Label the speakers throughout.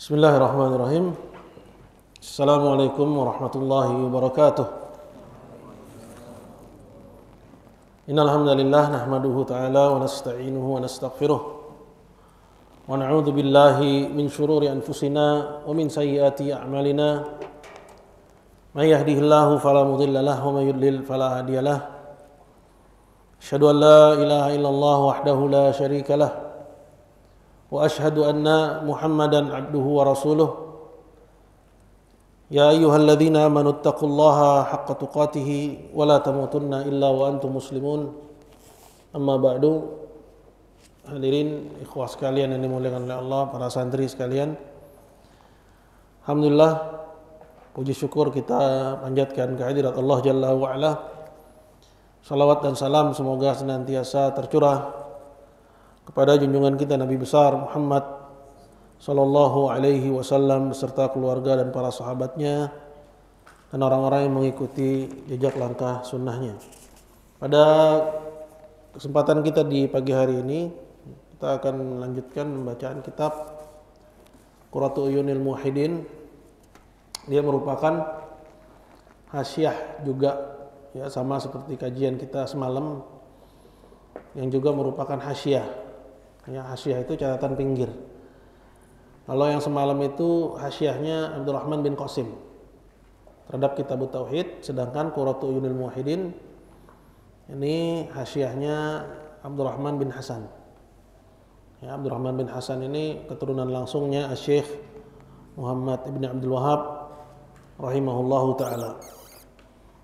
Speaker 1: Bismillahirrahmanirrahim. Assalamualaikum warahmatullahi wabarakatuh. Innal hamdalillah nahmaduhu ta'ala wa nasta'inuhu wa nastaghfiruh wa na'udzu billahi min shururi anfusina wa min sayyiati a'malina. May yahdihillahu fala mudilla lahu wa may yudlil fala hadiyalah. Asyhadu an la ilaha illallah wahdahu la syarika lah. Wa ashhadu anna Muhammadan abduhu wa rasuluh. Ya ayyuhalladzina amanu taqullaha haqqa tuqatih wa la tamutunna illa wa antum muslimun. Amma ba'du. Hadirin ikhwah sekalian yang dimuliakan oleh Allah, para santri sekalian. Alhamdulillah, puji syukur kita panjatkan kehadirat Allah Jalla wa Ala. Salawat dan salam semoga senantiasa tercurah kepada junjungan kita Nabi besar Muhammad sallallahu alaihi wasallam beserta keluarga dan para sahabatnya dan orang-orang yang mengikuti jejak langkah sunnahnya. Pada kesempatan kita di pagi hari ini, kita akan melanjutkan pembacaan kitab Qurratu Uyunil Muwahhidin. Dia merupakan hasyiah juga, ya, sama seperti kajian kita semalam yang juga merupakan hasyiah. Ya, hasyiah itu catatan pinggir. Kalau yang semalam itu hasyiahnya Abdurrahman bin Qasim terhadap kitab Tauhid, sedangkan Qurratu Uyunil Muwahhidin ini hasyiahnya Abdurrahman bin Hasan. Ya, Abdurrahman bin Hasan ini keturunan langsungnya Syekh Muhammad ibn Abdul Wahhab rahimahullahu taala.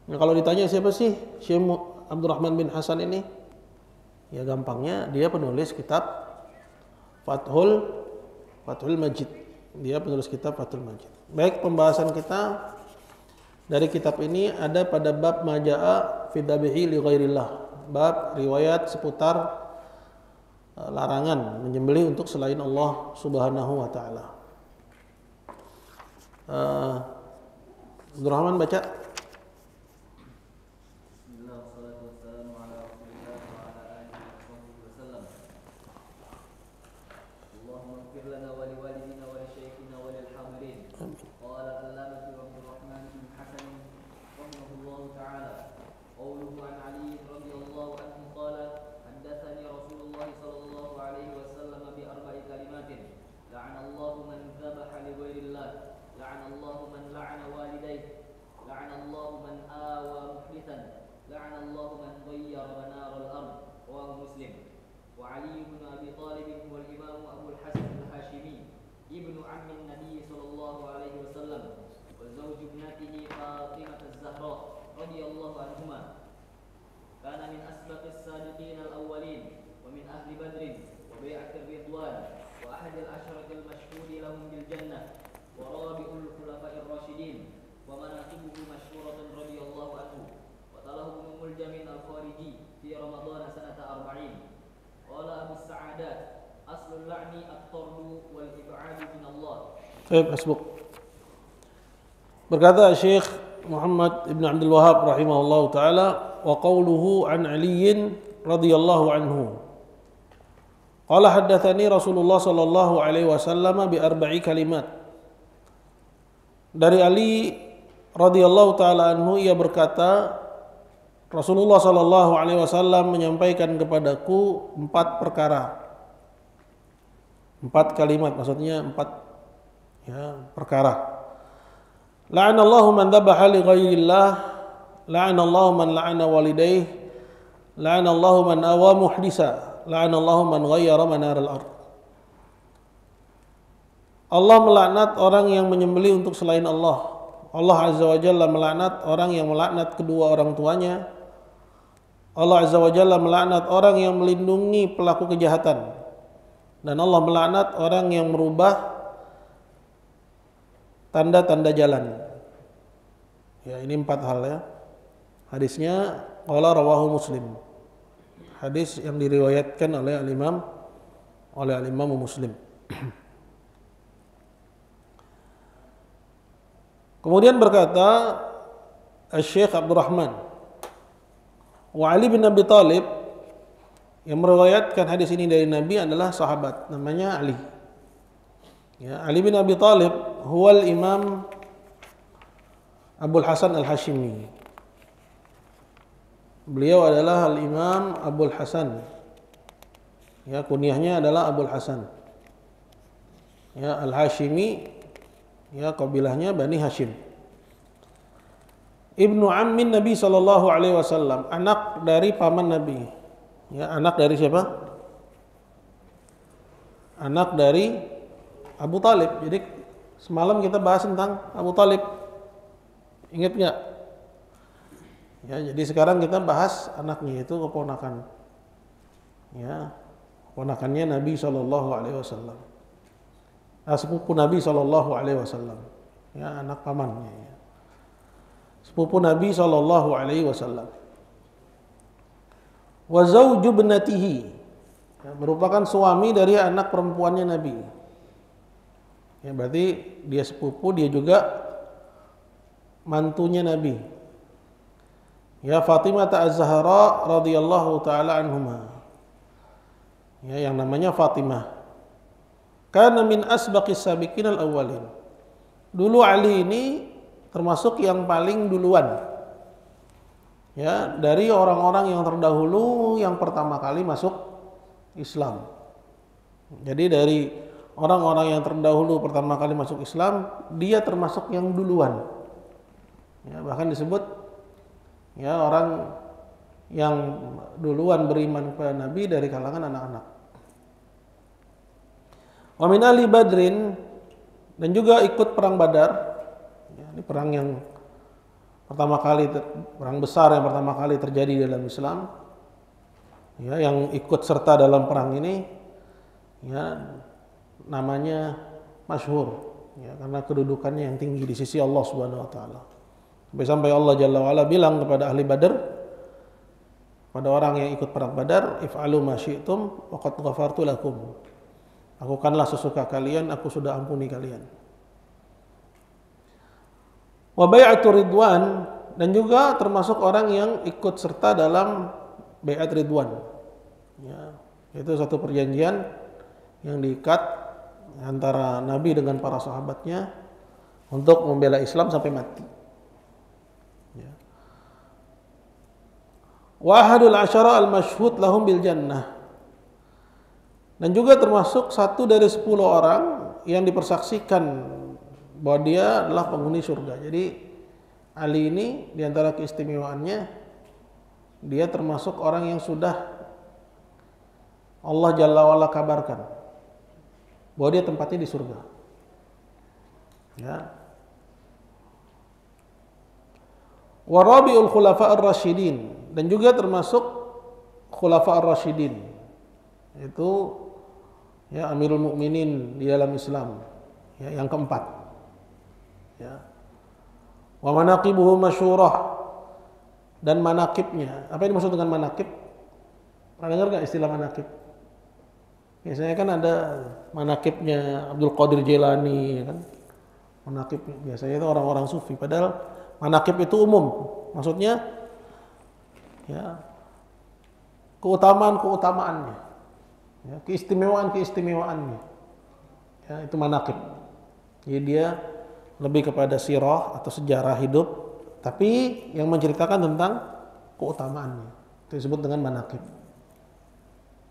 Speaker 1: Nah, kalau ditanya siapa sih Syekh Abdurrahman bin Hasan ini? Ya gampangnya dia penulis kitab Fathul Majid. Dia penulis kitab Fathul Majid. Baik, pembahasan kita dari kitab ini ada pada bab majaa fi dhabihi li ghairillah. Bab riwayat seputar larangan menyembelih untuk selain Allah Subhanahu wa taala. Abdurrahman baca. Berkata Syekh Muhammad ibn Abdul Wahhab rahimahullah ta'ala, wa qawluhu an Ali radhiyallahu anhu qala haddathani Rasulullah sallallahu alaihi wasallam bi arba'i kalimat. Dari Ali radhiyallahu ta'ala anhu, ia berkata, Rasulullah sallallahu alaihi wasallam menyampaikan kepadaku 4 perkara. 4 kalimat, maksudnya 4 perkara. La'anallahu man dhabaha li ghairillah, la'anallahu man la'ana walidayh, la'anallahu man awa muhdisa, la'anallahu man ghayyara manaral ardh. Allah melaknat orang yang menyembelih untuk selain Allah. Allah Azza wa Jalla melaknat orang yang melaknat kedua orang tuanya. Allah Azza wa Jalla melaknat orang yang melindungi pelaku kejahatan. Dan Allah melaknat orang yang merubah tanda-tanda jalan. Ya, ini 4 hal ya. Hadisnya qala rawahu Muslim. Hadis yang diriwayatkan oleh al-Imam Muslim. Kemudian berkata Syekh Abdurrahman, wa Ali bin Abi Thalib, yang meriwayatkan hadis ini dari Nabi adalah sahabat namanya Ali. Ya, Ali bin Abi Thalib huwal Imam Abul Hasan Al-Hashimi. Beliau adalah Al-Imam Abul Hasan. Ya, kunyahnya adalah Abul Hasan. Ya, Al-Hashimi, ya, kabilahnya Bani Hashim. Ibnu Ammin Nabi sallallahu alaihi wasallam, anak dari paman Nabi. Ya, anak dari siapa? Anak dari Abu Talib. Jadi semalam kita bahas tentang Abu Talib. Ingat nggak? Ya, jadi sekarang kita bahas anaknya, itu keponakan. Ya, keponakannya Nabi sallallahu alaihi wasallam. Sepupu Nabi sallallahu alaihi wasallam. Ya, anak pamannya. Ya. Sepupu Nabi sallallahu alaihi wasallam. Wa zawju ibnatihi, ya, merupakan suami dari anak perempuannya Nabi. Ya, berarti dia sepupu, dia juga mantunya Nabi. Ya, Fatimah Az-Zahra radhiyallahu taala anhuma. Ya, yang namanya Fatimah. Kana min asbaqis sabiqin al-awwalin. Dulu Ali ini termasuk yang paling duluan, ya, dari orang-orang yang terdahulu yang pertama kali masuk Islam. Jadi dari orang-orang yang terdahulu pertama kali masuk Islam, dia termasuk yang duluan. Ya, bahkan disebut, ya, orang yang duluan beriman kepada Nabi dari kalangan anak-anak. Wa min ahli Badrin, dan juga ikut perang Badar. Ini perang yang pertama kali, perang besar yang pertama kali terjadi dalam Islam. Ya, yang ikut serta dalam perang ini, ya, namanya masyhur, ya, karena kedudukannya yang tinggi di sisi Allah Subhanahu wa taala. Sampai Allah Jalla wa Ala bilang kepada ahli Badar, pada orang yang ikut perang Badar, if'alu ma syi'tum wa qad ghafartu lakum. Lakukanlah sesuka kalian, aku sudah ampuni kalian. Wa bai'atu ridwan, dan juga termasuk orang yang ikut serta dalam bai'at ridwan. Ya, itu satu perjanjian yang diikat antara Nabi dengan para sahabatnya untuk membela Islam sampai mati. Ya. Wa ahadul asyara al-masyhud lahum bil jannah, dan juga termasuk satu dari 10 orang yang dipersaksikan bahwa dia adalah penghuni surga. Jadi Ali ini diantara keistimewaannya, dia termasuk orang yang sudah Allah Jalla wa'ala kabarkan bahwa dia tempatnya di surga. Ya. Wa rabiul khulafa'ur rasyidin, dan juga termasuk khulafa'ur rasyidin, itu, ya, Amirul Mukminin di dalam Islam, ya, yang keempat. Ya. Wa manaqibuhu masyurah, dan manaqibnya. Apa yang dimaksud dengan manaqib? Pernah dengar nggak istilah manaqib? Biasanya kan ada manaqibnya Abdul Qadir Jailani, kan? Manaqib biasanya itu orang-orang sufi. Padahal manaqib itu umum. Maksudnya, ya, keutamaan-keutamaannya, ya, keistimewaan-keistimewaannya. Ya, itu manaqib. Jadi dia lebih kepada sirah atau sejarah hidup, tapi yang menceritakan tentang keutamaannya. Itu disebut dengan manaqib.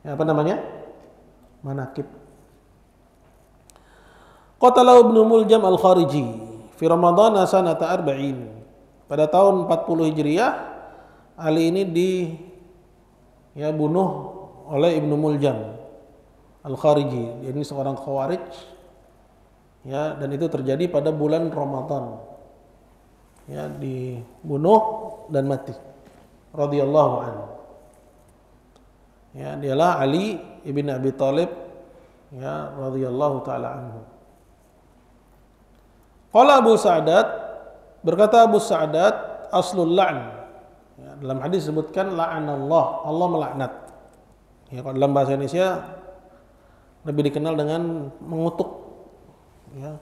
Speaker 1: Ya, apa namanya? Manaqib. Qatala Ibnu Muljam Al-Khariji fi Ramadan sanata 40. Pada tahun 40 Hijriah, Ali ini bunuh oleh Ibnu Muljam Al-Khariji. Dia ini seorang Khawarij. Ya, dan itu terjadi pada bulan Ramadan. Ya, dibunuh dan mati. Radhiyallahu anhu. Ya, dialah Ali ibn Abi Thalib, ya, radhiyallahu taala anhu. Qala Abu Sa'dat, berkata Abu Sa'dat, aslul la'n. Ya, dalam hadis disebutkan la'anallah, Allah melaknat. Ya, kalau dalam bahasa Indonesia lebih dikenal dengan mengutuk. Ya,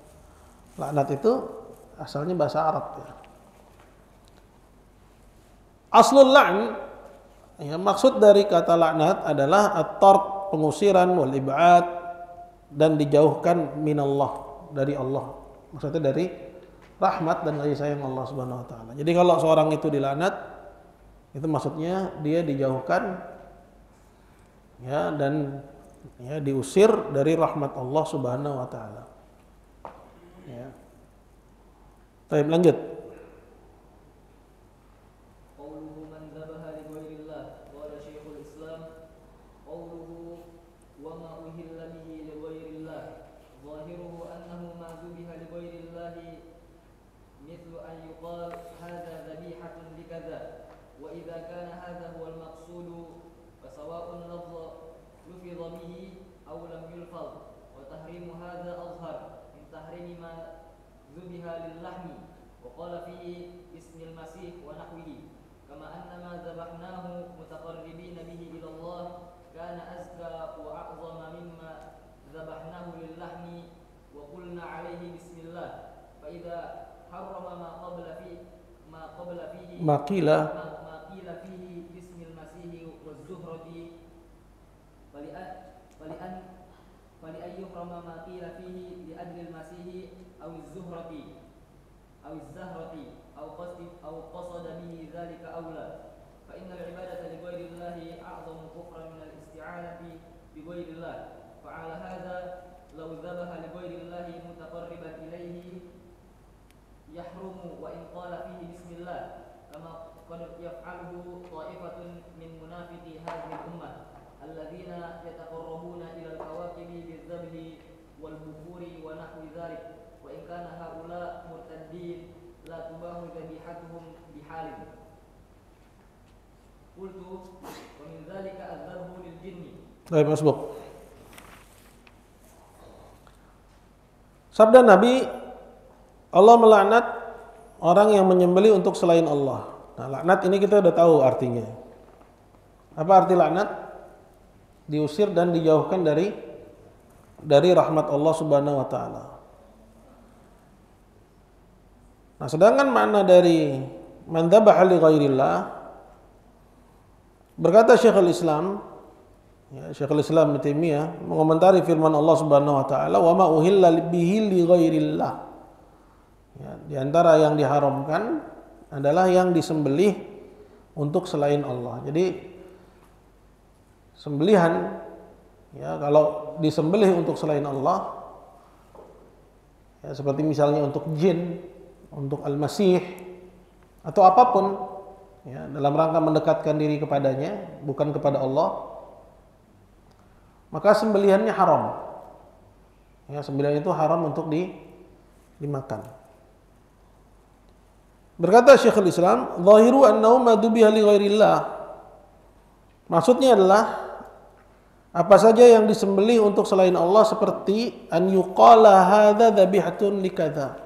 Speaker 1: laknat itu asalnya bahasa Arab. Ya. Aslul la'n, ya, maksud dari kata laknat adalah at-tard, pengusiran, wal ib'ad, dan dijauhkan minallah, dari Allah. Maksudnya dari rahmat dan kasih sayang Allah Subhanahu wa taala. Jadi kalau seorang itu dilaknat, itu maksudnya dia dijauhkan ya dan ya diusir dari rahmat Allah Subhanahu wa taala. Ya. Baik, lanjut.
Speaker 2: Qauluhu man dzabaha li ghairillah qala Syekhul Islam qauluhu wa ma uhilla bihi li ghairillah zahiruhu annahu ma dzubiha li ghairillah mithlu an yuqal hadza dhabihatun li kadza wa idza kana hadza huwa al-maqsud fa sawa'un lafza lufidha bihi aw lam yulfaz wa tahrimu hadza azhar min tahrimi ma ذبح للحم وقال فيه اسم المسيح ونحوه كما أن ما ذبحناه متقربين به إلى الله كان أزكى وأعظم مما ذبحناه للحم وقلنا عليه بسم الله فإذا حرم ما قيل فيه باسم المسيح والزهرة فلأن يحرم ما قيل فيه لأجل المسيح أو الزهرة أو قصد به ذلك أولى فإن العبادة لغير الله أعظم كفرا من الاستعانة بغير الله فعلى هذا لو ذبح لغير الله متقربا إليه يحرم وإن قال فيه بسم الله كما قد يفعله طائفة من منافقي هذه الأمة الذين يتقربون إلى الكواكب بالذبح والبخور ونحو ذلك وإن كان هؤلاء مرتدين لا تباه ذبيحتهم بحال قلت ومن ذلك الذبح للجن.
Speaker 1: Baik, masbuk. Sabda Nabi, Allah melaknat orang yang menyembelih untuk selain Allah. Nah, laknat ini kita udah tahu artinya. Apa arti laknat? Diusir dan dijauhkan dari rahmat Allah Subhanahu wa taala. Nah, sedangkan makna dari man dzabaha li ghairillah, berkata Syekhul Islam, ya, Syekhul Islam Ibnu Taimiyah mengomentari firman Allah Subhanahu wa taala, "Wa ma uhilla bihi li ghairillah." Ya, di antara yang diharamkan adalah yang disembelih untuk selain Allah. Jadi sembelihan, ya, kalau disembelih untuk selain Allah, ya, seperti misalnya untuk jin, untuk al-masih, atau apapun, ya, dalam rangka mendekatkan diri kepadanya, bukan kepada Allah, maka sembelihannya haram. Ya, sembelihan itu haram untuk dimakan. Berkata Syekhul Islam, "Zahiru annahu ma dubiha li ghairillah." Maksudnya adalah apa saja yang disembelih untuk selain Allah, seperti an yuqala hadza dzabihatun likadza.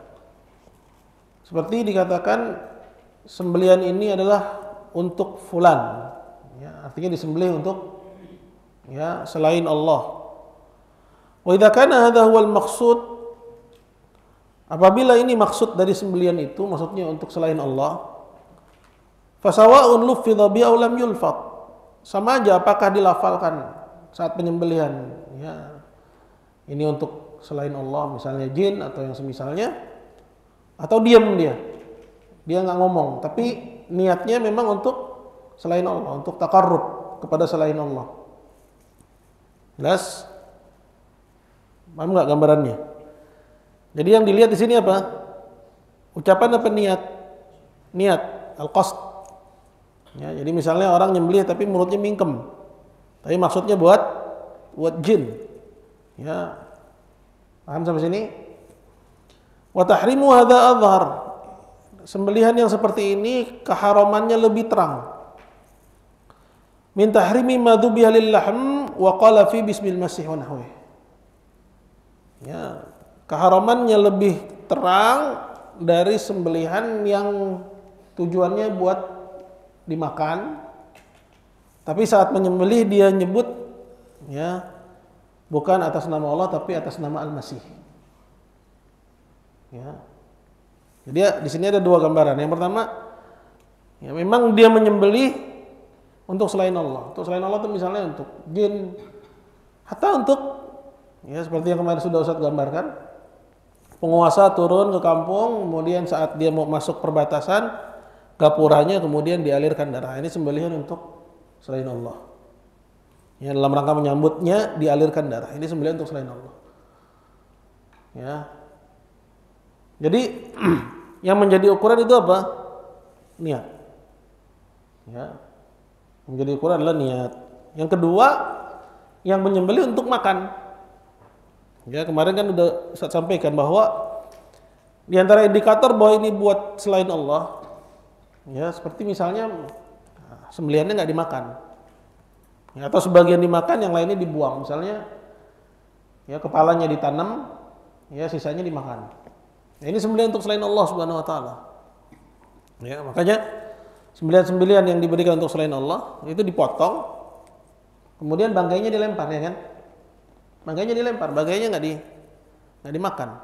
Speaker 1: Seperti dikatakan sembelihan ini adalah untuk fulan. Ya, artinya disembelih untuk, ya, selain Allah. Wa idza kana hadza huwal maqsud, apabila ini maksud dari sembelihan itu, maksudnya untuk selain Allah, fasawa'un lufidha bi aw lam yulfat. Sama aja apakah dilafalkan saat penyembelihan, ya, ini untuk selain Allah, misalnya jin atau yang semisalnya, atau diam dia nggak ngomong, tapi niatnya memang untuk selain Allah, untuk takarrub kepada selain Allah. Jelas? Paham nggak gambarannya? Jadi yang dilihat di sini apa? Ucapan apa niat? Niat, al-qasd. Ya, jadi misalnya orang nyembelih tapi mulutnya mingkem, tapi maksudnya buat jin. Ya, paham sampai sini? Wa tahrimu hadza adhhar. Sembelihan yang seperti ini keharamannya lebih terang. Min tahrimi ma dzubiha lil lahm wa qala fi bismil masih wa nahwi. Ya, keharamannya lebih terang dari sembelihan yang tujuannya buat dimakan, tapi saat menyembelih dia nyebut, ya, bukan atas nama Allah tapi atas nama Al-Masih. Ya. Jadi di sini ada dua gambaran. Yang pertama, ya, memang dia menyembelih untuk selain Allah. Untuk selain Allah itu misalnya untuk jin, atau untuk Ya, seperti yang kemarin sudah Ustaz gambarkan. Penguasa turun ke kampung, kemudian saat dia mau masuk perbatasan, gapuranya kemudian dialirkan darah. Ini sembelihan untuk selain Allah. Ya, dalam rangka menyambutnya dialirkan darah. Ini sembelihan untuk selain Allah. Ya. Jadi yang menjadi ukuran itu apa? Niat. Ya. Menjadi ukuran adalah niat. Yang kedua, yang menyembelih untuk makan. Ya, kemarin kan udah Ustaz sampaikan bahwa di antara indikator bahwa ini buat selain Allah, ya seperti misalnya sembelihannya nggak dimakan, ya, atau sebagian dimakan, yang lainnya dibuang. Misalnya, ya kepalanya ditanam, ya sisanya dimakan. Ya, ini sembelihan untuk selain Allah Subhanahu Wa Taala. Ya, makanya sembelihan-sembelihan yang diberikan untuk selain Allah itu dipotong, kemudian bangkainya dilempar, ya kan? Bangkainya dilempar, bangkainya nggak dimakan.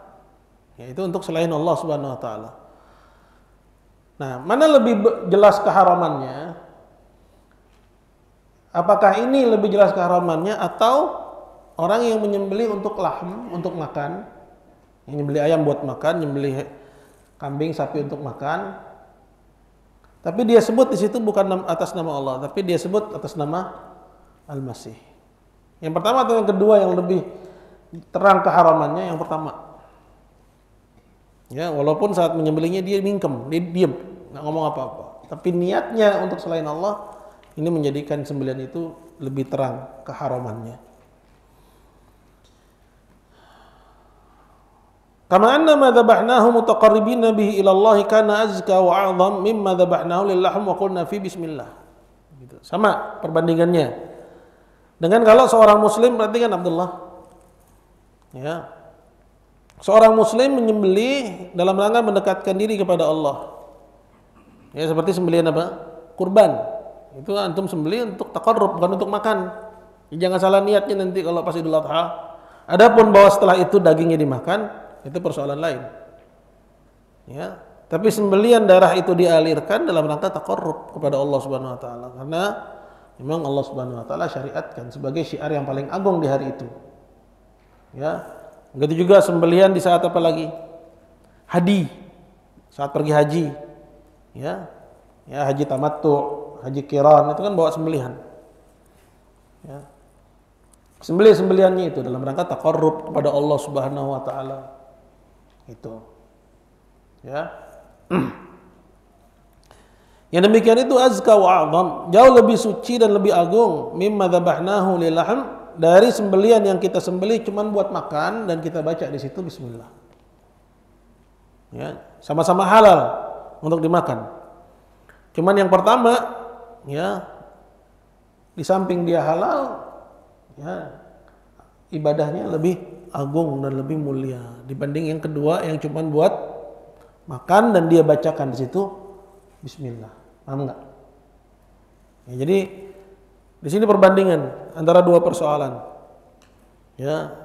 Speaker 1: Ya, itu untuk selain Allah Subhanahu Wa Taala. Nah, mana lebih jelas keharamannya? Apakah ini lebih jelas keharamannya atau orang yang menyembelih untuk lahm, untuk makan, yang menyembelih ayam buat makan, menyembelih kambing, sapi untuk makan, tapi dia sebut di situ bukan atas nama Allah, tapi dia sebut atas nama Al-Masih. Yang pertama atau yang kedua yang lebih terang keharamannya? Yang pertama. Ya, walaupun saat menyembelihnya dia mingkem, dia diam, nggak ngomong apa-apa. Tapi niatnya untuk selain Allah, ini menjadikan sembelihan itu lebih terang keharamannya. Kama anna ma dzabahnahu mutaqarribina bihi ila Allah kana azka wa a'zam mimma dzabahnahu lillahm wa qulna fi bismillah. Gitu. Sama perbandingannya. Dengan kalau seorang muslim, perhatikan Abdullah, ya, seorang muslim menyembelih dalam rangka mendekatkan diri kepada Allah, ya seperti sembelihan apa? Kurban. Itu antum sembelih untuk taqarrub, bukan untuk makan. Jangan salah niatnya nanti kalau pas Idul Adha. Adapun bahwa setelah itu dagingnya dimakan, itu persoalan lain. Ya, tapi sembelihan darah itu dialirkan dalam rangka taqarrub kepada Allah Subhanahu Wa Taala, karena memang Allah Subhanahu Wa Taala syariatkan sebagai syiar yang paling agung di hari itu. Ya, begitu juga sembelihan di saat apa lagi? Haji, saat pergi haji. Ya, ya haji tamattu, haji qiran, itu kan bawa sembelihan. Ya. Sembelihannya itu dalam rangka taqarrub kepada Allah Subhanahu Wa Taala. Itu. Ya. Yang demikian itu azka wa a'zam, jauh lebih suci dan lebih agung mimma dzabahnahu lilahm, dari sembelihan yang kita sembelih cuman buat makan dan kita baca di situ bismillah. Ya, sama-sama halal untuk dimakan. Cuman yang pertama, ya, di samping dia halal, ya, ibadahnya lebih agung dan lebih mulia dibanding yang kedua yang cuman buat makan dan dia bacakan di situ bismillah. Paham enggak? Ya, jadi di sini perbandingan antara dua persoalan. Ya.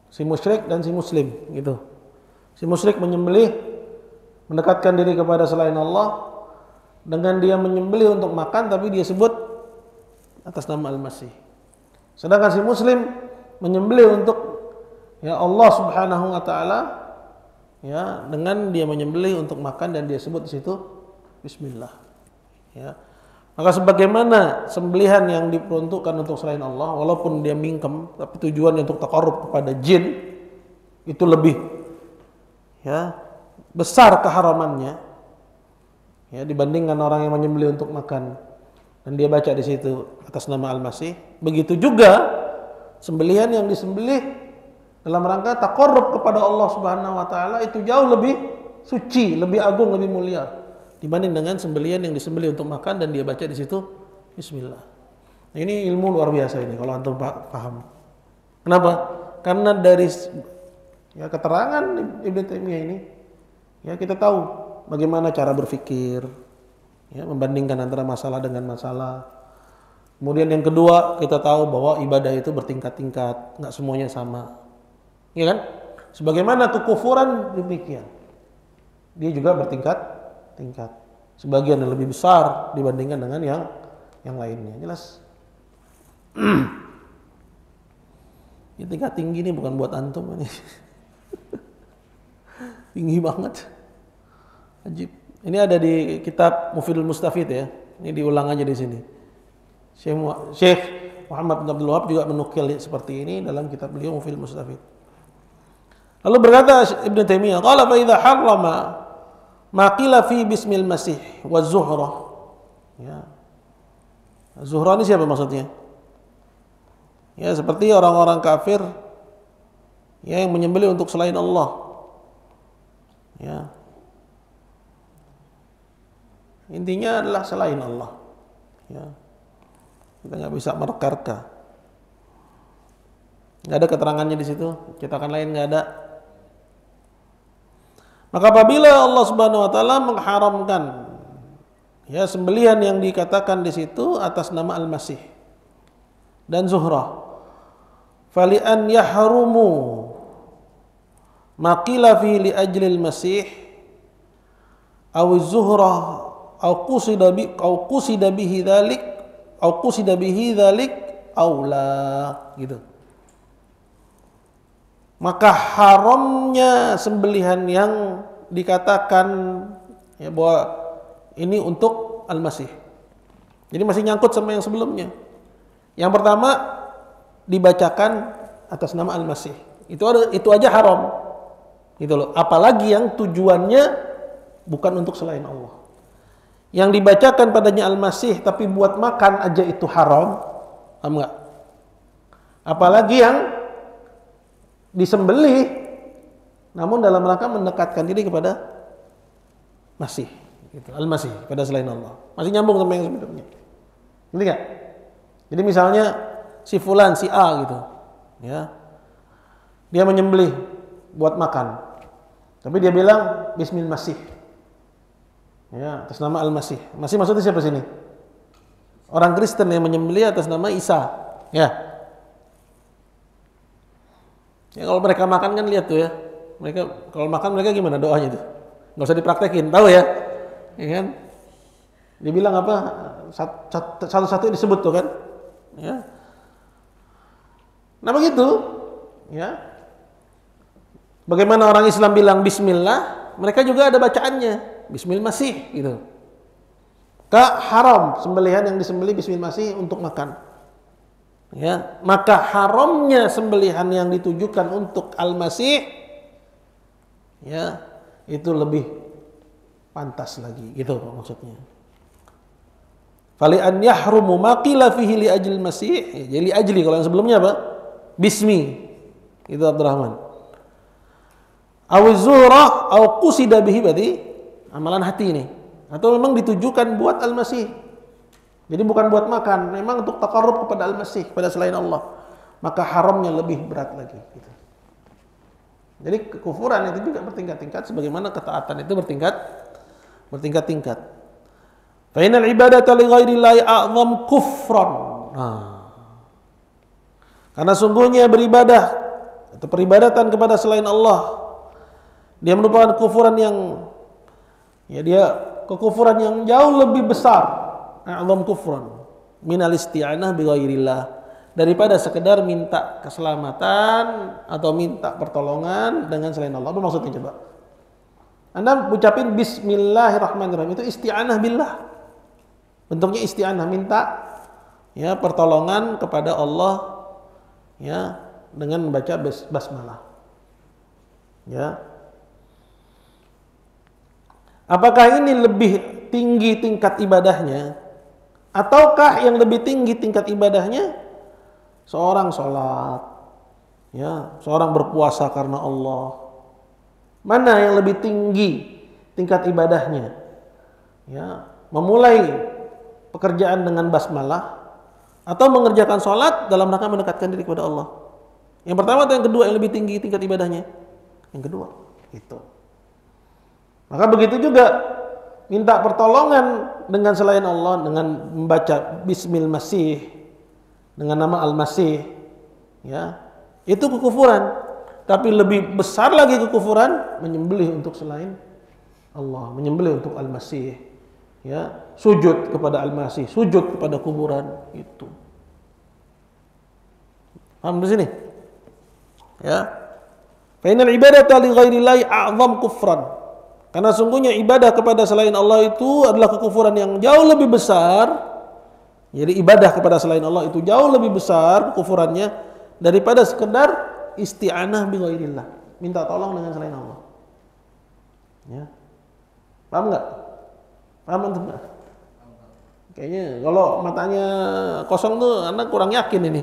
Speaker 1: Si musyrik dan si muslim gitu. Si musyrik menyembelih mendekatkan diri kepada selain Allah dengan dia menyembelih untuk makan tapi dia sebut atas nama Al-Masih. Sedangkan si muslim menyembelih untuk ya Allah Subhanahu Wa Taala, ya, dengan dia menyembelih untuk makan dan dia sebut di situ bismillah. Ya. Maka sebagaimana sembelihan yang diperuntukkan untuk selain Allah, walaupun dia mingkem, tapi tujuannya untuk taqarrub kepada jin, itu lebih, ya, besar keharamannya, ya, dibandingkan orang yang menyembelih untuk makan dan dia baca di situ atas nama Al-Masih. Begitu juga sembelihan yang disembelih dalam rangka taqarrub kepada Allah Subhanahu Wa Taala itu jauh lebih suci, lebih agung, lebih mulia dibanding dengan sembelihan yang disembelih untuk makan dan dia baca di situ bismillah. Nah, ini ilmu luar biasa ini kalau antum paham. Kenapa? Karena dari ya keterangan Ibnu Taimiyah ini, ya kita tahu bagaimana cara berpikir, ya, membandingkan antara masalah dengan masalah. Kemudian yang kedua, kita tahu bahwa ibadah itu bertingkat-tingkat, nggak semuanya sama. Ya kan? Sebagaimana kekufuran demikian. Dia juga bertingkat-tingkat. Sebagian yang lebih besar dibandingkan dengan yang lainnya. Jelas? Ini tingkat tinggi ini bukan buat antum ini. Tinggi banget. Ajib. Ini ada di kitab Mufidul Mustafid ya. Ini diulang aja di sini. Syekh Muhammad bin Abdul Wahab juga menukil seperti ini dalam kitab beliau Mufidul Mustafid. Lalu berkata Ibnu Taimiyah, qala fa idza harrama ma qila fi bismil masih wa zuhrah. Ya. Zuhrah ini siapa maksudnya? Ya, seperti orang-orang kafir ya, yang menyembelih untuk selain Allah. Ya. Intinya adalah selain Allah. Ya. Kita nggak bisa mereka-reka. Nggak ada keterangannya di situ. Cetakan lain nggak ada. Maka apabila Allah Subhanahu Wa Taala mengharamkan ya sembelihan yang dikatakan di situ atas nama Al-Masih dan Zuhrah, fali an yahrumu maqila fi li ajlil masih aw zuhrah aw qusida bihi dzalik aw la gitu. Maka haramnya sembelihan yang dikatakan ya bahwa ini untuk Al-Masih. Jadi masih nyangkut sama yang sebelumnya. Yang pertama dibacakan atas nama Al-Masih. Itu aja haram. Gitu loh. Apalagi yang tujuannya bukan untuk selain Allah. Yang dibacakan padanya Al-Masih tapi buat makan aja itu haram. Paham enggak? Apalagi yang disembelih namun dalam rangka mendekatkan diri kepada Masih gitu. Al-Masih pada selain Allah. Masih nyambung sama yang sebelumnya. Ngerti enggak? Jadi misalnya si fulan, si A gitu, ya, dia menyembelih buat makan, tapi dia bilang Bismil Masih, ya, atas nama Al-Masih. Masih maksudnya siapa sini? Orang Kristen yang menyembelih atas nama Isa, ya. Ya kalau mereka makan kan lihat tuh ya, mereka kalau makan mereka gimana doanya tuh? Nggak usah dipraktekin, tahu ya, ya kan? Dibilang apa? Satu-satu disebut tuh kan, ya. Nah begitu, ya. Bagaimana orang Islam bilang Bismillah, mereka juga ada bacaannya, Bismil Masih, gitu. Haram sembelihan yang disembelih Bismil Masih untuk makan. Ya, maka haramnya sembelihan yang ditujukan untuk Al-Masih, ya, itu lebih pantas lagi, gitu maksudnya. Fali an yahrumu ma qila fihi li ajlil Masih, jadi ajli. Kalau yang sebelumnya apa? Bismi, itu Abdurrahman. Awiz zuhrah aw qusida bihi, berarti amalan hati ini, atau memang ditujukan buat Al-Masih. Jadi bukan buat makan, memang untuk taqarrub kepada Al-Masih, pada selain Allah. Maka haramnya lebih berat lagi gitu. Jadi kekufuran itu juga bertingkat-tingkat, sebagaimana ketaatan itu bertingkat-tingkat. Fa innal ibadata li ghairillahi a'zam kufran. Karena sungguhnya beribadah atau peribadatan kepada selain Allah, dia merupakan kekufuran yang kekufuran yang jauh lebih besar, a'zam kufran minal isti'anah bi ghairillah, daripada sekedar minta keselamatan atau minta pertolongan dengan selain Allah. Apa maksudnya coba? Anda ucapin bismillahirrahmanirrahim, itu isti'anah billah. Bentuknya isti'anah, minta ya pertolongan kepada Allah ya dengan membaca basmalah. Ya. Apakah ini lebih tinggi tingkat ibadahnya, ataukah yang lebih tinggi tingkat ibadahnya seorang sholat, ya, seorang berpuasa karena Allah? Mana yang lebih tinggi tingkat ibadahnya? Ya, memulai pekerjaan dengan basmalah atau mengerjakan sholat dalam rangka mendekatkan diri kepada Allah? Yang pertama atau yang kedua yang lebih tinggi tingkat ibadahnya? Yang kedua, itu. Maka begitu juga minta pertolongan dengan selain Allah dengan membaca Bismil Masih dengan nama Al-Masih, ya, itu kekufuran. Tapi lebih besar lagi kekufuran menyembelih untuk selain Allah, menyembelih untuk Al-Masih, ya, sujud kepada Al-Masih, sujud kepada kuburan itu. Paham di sini? Ya. Fa innal ibadata li ghairillahi a'zam kufran. Karena sungguhnya ibadah kepada selain Allah itu adalah kekufuran yang jauh lebih besar. Jadi ibadah kepada selain Allah itu jauh lebih besar kekufurannya daripada sekedar isti'anah bi ghairillah. Minta tolong dengan selain Allah. Ya. Paham enggak? Paham antum enggak? Kayaknya kalau matanya kosong tuh anak kurang yakin ini.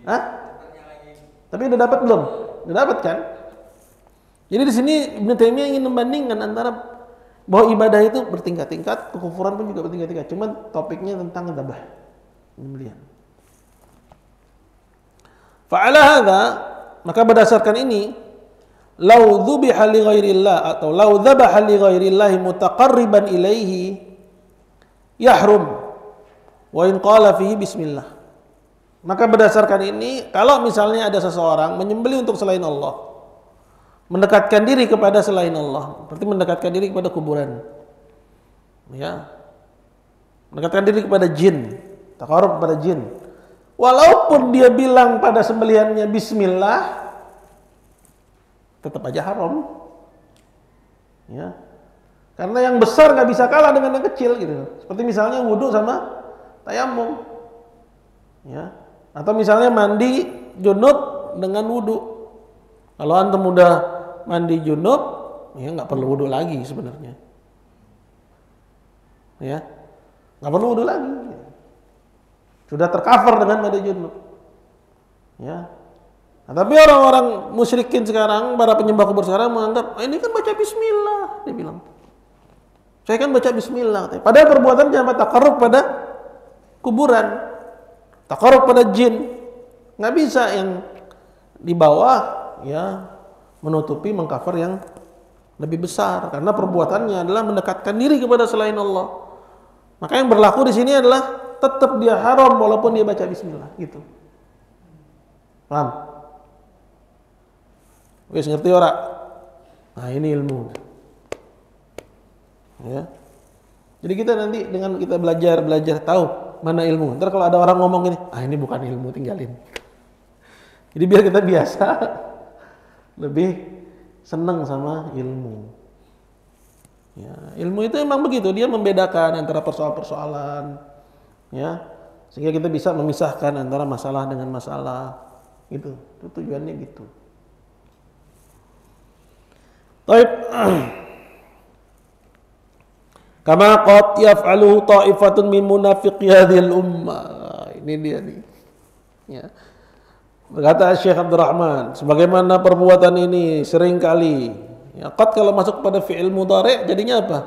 Speaker 1: Hah? Tapi udah dapat belum? Udah dapat kan? Jadi di sini Ibnu Taimiyah ingin membandingkan antara bahwa ibadah itu bertingkat-tingkat, kekufuran pun juga bertingkat-tingkat. Cuman topiknya tentang dzabah, penyembelihan. Fa'ala hadza, maka berdasarkan ini, lau dzubiha li ghairillah atau lau dzabaha li ghairillah mutaqarriban ilaihi yahrum wa in qala fihi bismillah. Maka berdasarkan ini, kalau misalnya ada seseorang menyembelih untuk selain Allah, mendekatkan diri kepada selain Allah, berarti mendekatkan diri kepada kuburan, ya, mendekatkan diri kepada jin, taqarrub kepada jin, walaupun dia bilang pada sembelihannya bismillah, tetap aja haram, ya, karena yang besar nggak bisa kalah dengan yang kecil, gitu. Seperti misalnya wudhu sama tayamum, ya, atau misalnya mandi junub dengan wudhu. Kalau antum udah mandi junub, ya nggak perlu wudhu lagi sebenarnya, ya, nggak perlu wudhu lagi, sudah tercover dengan mandi junub, ya. Nah, tapi orang-orang musyrikin sekarang, para penyembah kubur sekarang menganggap ini kan baca bismillah, dia bilang, saya kan baca bismillah, padahal perbuatan jangan taqarrub pada kuburan, taqarrub pada jin, nggak bisa yang di bawah, ya, menutupi mengcover yang lebih besar karena perbuatannya adalah mendekatkan diri kepada selain Allah. Maka yang berlaku di sini adalah tetap dia haram walaupun dia baca bismillah, gitu. Paham? Wis ngerti ora? Nah, ini ilmu. Ya. Jadi kita nanti dengan kita belajar tahu mana ilmu. Ntar kalau ada orang ngomong ini bukan ilmu, tinggalin. Jadi biar kita biasa lebih senang sama ilmu. Ya, ilmu itu emang begitu, dia membedakan antara persoalan-persoalan, ya, sehingga kita bisa memisahkan antara masalah dengan masalah. Gitu. Itu tujuannya gitu. Baik. Kama qad yaf'aluhu ta'ifatun min munafiqi hadhil ummah. Ini dia nih. Ya. Berkata Syekh Abdurrahman, sebagaimana perbuatan ini sering kali, ya, qad kalau masuk pada fi'il mudhari' jadinya apa?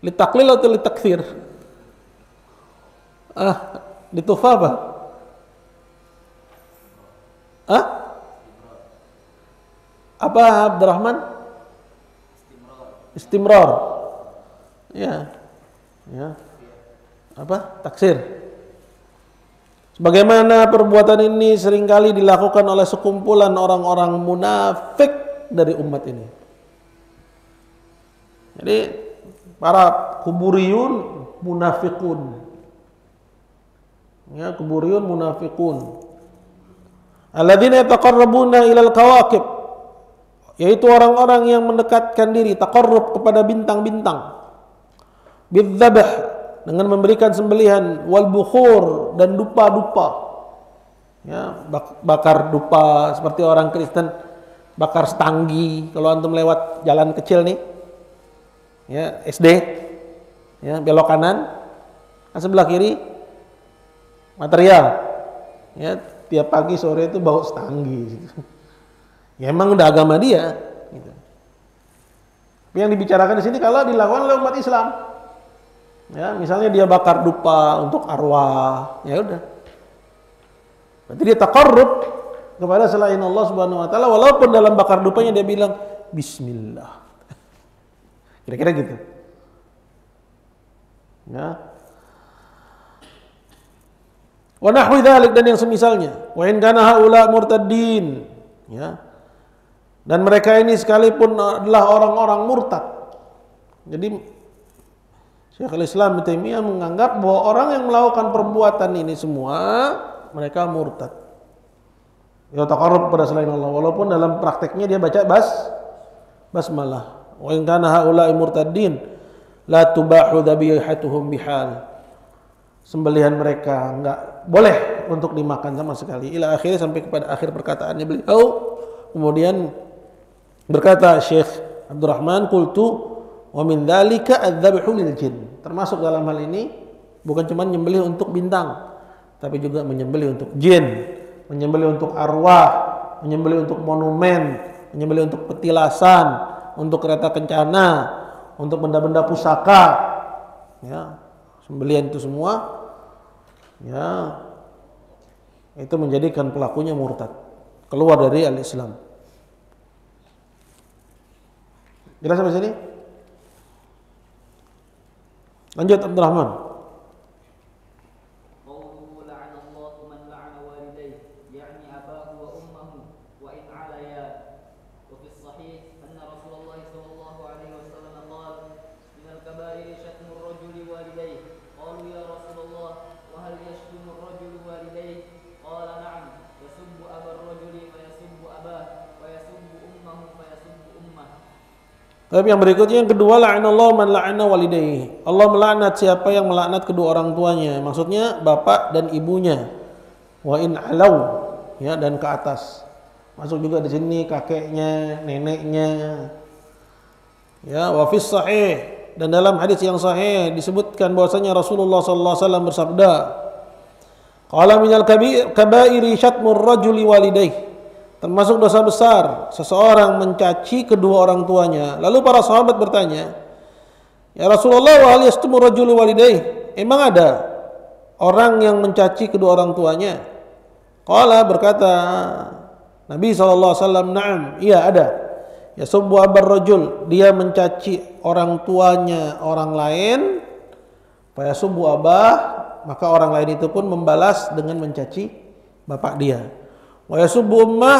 Speaker 1: Litaqlil atau litakthir? Ditufa apa? Apa Abdurrahman? Istimrar. Ya. Ya. Apa? Taksir. Sebagaimana perbuatan ini seringkali dilakukan oleh sekumpulan orang-orang munafik dari umat ini. Jadi para kuburiyun munafikun. Ya, kuburiyun munafikun. Alladzina yataqarrabuna ilal kawakib. Yaitu orang-orang yang mendekatkan diri, taqarrub kepada bintang-bintang. Bidzabh, dengan memberikan sembelihan, wal bukhur, dan dupa-dupa, ya, bakar dupa seperti orang Kristen bakar setanggi. Kalau antum lewat jalan kecil nih, ya, SD, ya, belok kanan, sebelah kiri material, ya, tiap pagi sore itu bau setanggi gitu. Ya emang udah agama dia gitu. Tapi yang dibicarakan di sini kalau dilakukan oleh umat Islam, ya, misalnya dia bakar dupa untuk arwah, ya udah. Berarti dia taqarrub kepada selain Allah Subhanahu wa taala walaupun dalam bakar dupanya dia bilang bismillah. Kira-kira gitu. Ya. Wa nahwi dzalik, dan yang semisalnya. Wa in kana haula murtaddin, ya. Dan mereka ini sekalipun adalah orang-orang murtad. Jadi Syekhul Islam Ibnu Taimiyah menganggap bahwa orang yang melakukan perbuatan ini semua, mereka murtad. Ya taqarrub pada selain Allah, walaupun dalam prakteknya dia baca basmalah. Wa in kana haula'i murtaddin la tubahu dhabihatuhum bihal. Sembelihan mereka enggak boleh untuk dimakan sama sekali. Ila akhirnya sampai kepada akhir perkataannya beliau. Kemudian berkata Syekh Abdurrahman, qultu wa min dzalika adz-dzabhu lil jin. Termasuk dalam hal ini bukan cuma menyembelih untuk bintang, tapi juga menyembelih untuk jin, menyembelih untuk arwah, menyembelih untuk monumen, menyembelih untuk petilasan, untuk kereta kencana, untuk benda-benda pusaka. Ya, sembelihan itu semua ya itu menjadikan pelakunya murtad, keluar dari al-Islam. Jelas sampai sini? Lanjut Abdurrahman.
Speaker 2: Qawluhu la'ana Allahu man la'ana walidayhi, ya'ni abahu wa ummahu wa in 'alaya. Wa fi sahih anna Rasulullah sallallahu alaihi wasallam qala min al-kaba'iri shatmu ar-rajuli walidayhi. Qalu ya Rasulullah wa hal yashtumu ar-rajulu walidayhi? Qala na'am, yasubbu aba ar-rajuli fa yasubbu abah wa yasubbu ummahu fa yasubbu ummah.
Speaker 1: Tapi yang berikutnya yang kedua, la'anallahu man la'ana walidayhi. Allah melaknat siapa yang melaknat kedua orang tuanya. Maksudnya bapak dan ibunya. Wa in alau, ya, dan ke atas. Masuk juga di sini kakeknya, neneknya. Ya, wa fis sahih, dan dalam hadis yang sahih disebutkan bahwasanya Rasulullah sallallahu alaihi wasallam bersabda, qala minal kaba'iri syatmur rajuli walidayhi. Termasuk dosa besar seseorang mencaci kedua orang tuanya. Lalu para sahabat bertanya, ya Rasulullah, wa hal yastumu rajulu walidayhi? Emang ada orang yang mencaci kedua orang tuanya? Qala, berkata Nabi SAW, na'am, iya ada. Yasubbu abar rajul, dia mencaci orang tuanya orang lain. Fa yasubbu abah, maka orang lain itu pun membalas dengan mencaci bapak dia. Wa yasubbu ummah,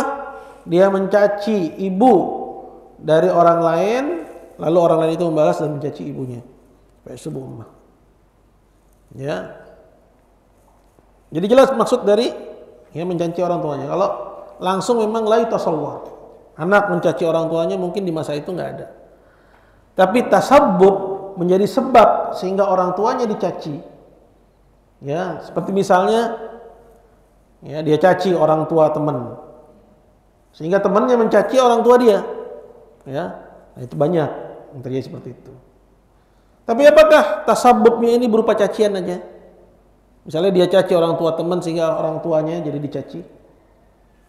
Speaker 1: dia mencaci ibu dari orang lain, lalu orang lain itu membalas dan mencaci ibunya. Wa yasubbu ummah. Ya. Jadi jelas maksud dari ya mencaci orang tuanya. Kalau langsung memang la yutasawwar. Anak mencaci orang tuanya mungkin di masa itu enggak ada. Tapi tasabbub menjadi sebab sehingga orang tuanya dicaci. Ya, seperti misalnya ya, dia caci orang tua teman, sehingga temannya mencaci orang tua dia. Ya, nah itu banyak yang terjadi seperti itu. Tapi apakah tasabbubnya ini berupa cacian aja? Misalnya dia caci orang tua teman sehingga orang tuanya jadi dicaci?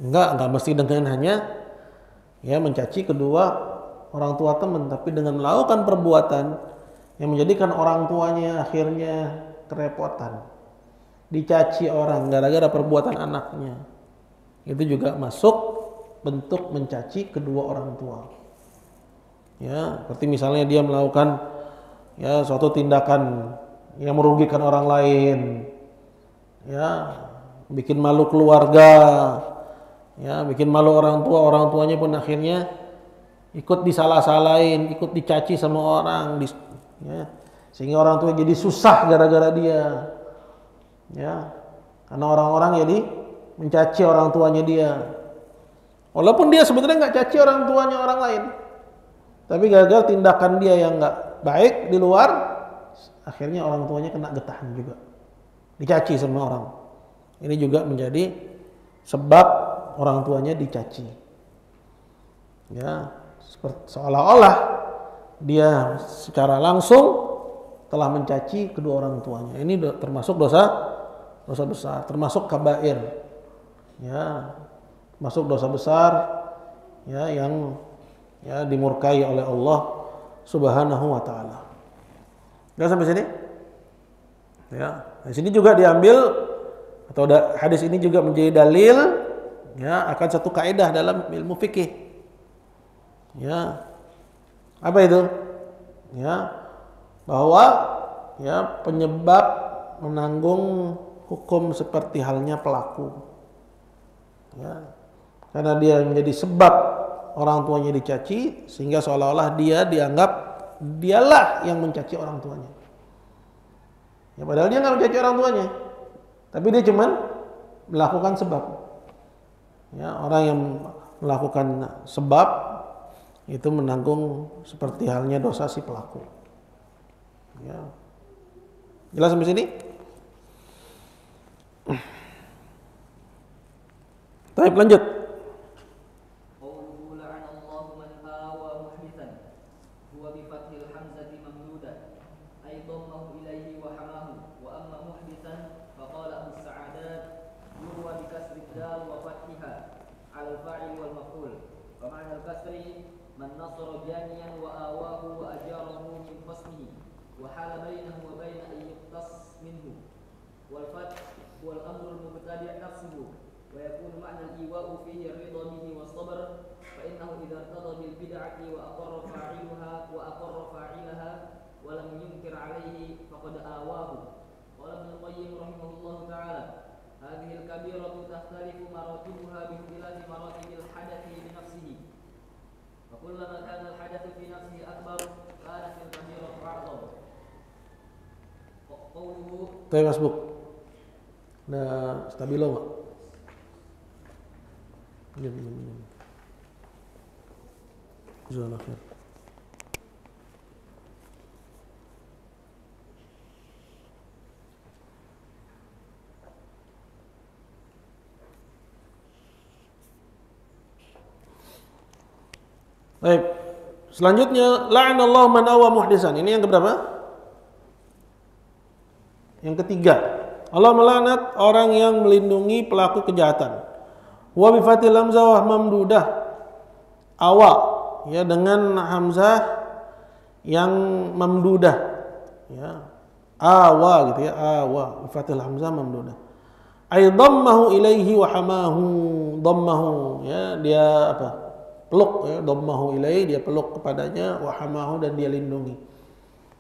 Speaker 1: Enggak mesti dengan hanya ya mencaci kedua orang tua teman, tapi dengan melakukan perbuatan yang menjadikan orang tuanya akhirnya kerepotan. Dicaci orang gara-gara perbuatan anaknya, itu juga masuk bentuk mencaci kedua orang tua. Ya, seperti misalnya dia melakukan ya suatu tindakan yang merugikan orang lain, ya, bikin malu keluarga, ya, bikin malu orang tuanya pun akhirnya ikut disalah-salahin, ikut dicaci sama orang, ya, sehingga orang tua jadi susah gara-gara dia. Ya, karena orang-orang jadi mencaci orang tuanya dia. Walaupun dia sebetulnya nggak caci orang tuanya orang lain, tapi gagal tindakan dia yang nggak baik di luar, akhirnya orang tuanya kena getahan juga, dicaci sama orang. Ini juga menjadi sebab orang tuanya dicaci. Ya, seperti seolah-olah dia secara langsung telah mencaci kedua orang tuanya. Ini termasuk dosa besar, termasuk kabair. Ya, masuk dosa besar ya yang ya dimurkai oleh Allah Subhanahu wa taala. Sudah sampai sini? Ya, di sini juga diambil atau hadis ini juga menjadi dalil ya akan satu kaidah dalam ilmu fikih. Ya. Apa itu? Ya, bahwa ya penyebab menanggung hukum seperti halnya pelaku. Ya, karena dia menjadi sebab orang tuanya dicaci, sehingga seolah-olah dia dianggap dialah yang mencaci orang tuanya. Ya, padahal dia nggak mencaci orang tuanya, tapi dia cuman melakukan sebab. Ya, orang yang melakukan sebab itu menanggung seperti halnya dosa si pelaku. Ya. Jelas sampai sini? Baik, lanjut.
Speaker 2: Qawluhu la'anallahu man awa muhdithan huwa bi fathil hamzati mamdudah ay dhammahu ilayhi wa hamahu wa amma muhdithan faqala Abu Sa'adat huwa bi kasri dal wa fathiha al fa'il wal maf'ul wa ma'na al kasri man nasara janiyan wa awahu wa ajarahu min khasmihi wa hala bainahu wa bain an yuqtas minhu wal fath wal amru al mubtadi' nafsuhu ويكون معنى الإيواء فيه الرضا به والصبر فإنه إذا ارتضى بالبدعة وأقر فاعلها ولم ينكر عليه فقد آواه. قال ابن القيم رحمه الله تعالى هذه الكبيرة تختلف مراتبها باختلاف مراتب الحدث بنفسه فكلما كان الحدث في نفسه أكبر كانت الكبيرة أعظم. قوله
Speaker 1: Tapi Mas Buk, ada stabilo nggak? Jazakallahu khair. Baik. Selanjutnya la'anallahu man awa muhdisan. Ini yang keberapa? Yang ketiga. Allah melaknat orang yang melindungi pelaku kejahatan. Wa bi fathil hamzah wa mamdudah. Awa, ya, dengan hamzah yang mamdudah, ya. Awa gitu ya, awa bi fathil hamzah mamdudah. Ay dhammahu ilaihi wa hamahu. Dhammahu, ya, dia apa? Peluk, ya, dhammahu ilaihi, dia peluk kepadanya, wa hamahu, dan dia lindungi.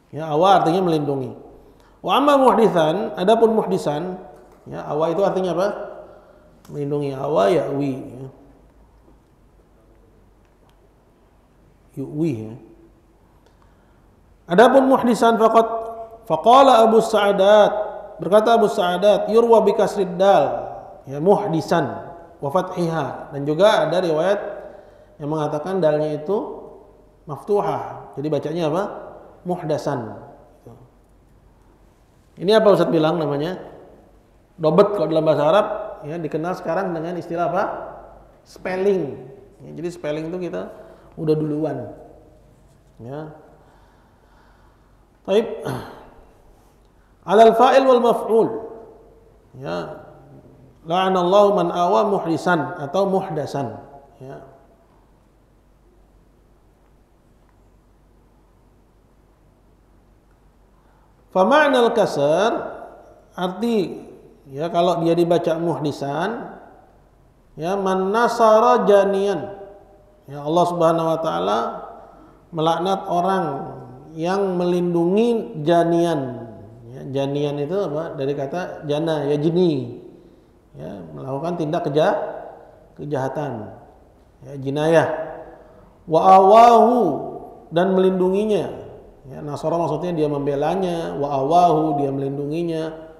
Speaker 1: Ya, awa artinya melindungi. Wa amma muhditsan, adapun muhdisan, ya, awa itu artinya apa? Melindungi. Awa ya'wi, ya. Yu'wi, ya. Adapun muhdisan faqala Abu Sa'adat, berkata Abu Sa'adat, yurwa bi kasrid dal, ya, muhdisan wa fathiha, dan juga ada riwayat yang mengatakan dalnya itu maftuhah, jadi bacanya apa? Muhdasan. Ini apa Ustaz bilang namanya? Dobet kalau dalam bahasa Arab, ya, dikenal sekarang dengan istilah apa? Spelling. Ya, jadi spelling itu kita udah duluan. Ya. Baik. Alal fa'il wal maf'ul. Ya. La'anallahu man awa muhdisan atau muhdasan. Ya. Fa ma'nal kasar, arti, ya, kalau dia dibaca muhdisan, ya, man nasara janian, ya, Allah Subhanahu wa taala melaknat orang yang melindungi janian. Ya, janian itu apa? Dari kata jana, ya, jini, ya, melakukan tindak kejahatan, ya, jinayah. Wa awahu, dan melindunginya. Ya, nasara maksudnya dia membelanya, wa awahu, dia melindunginya,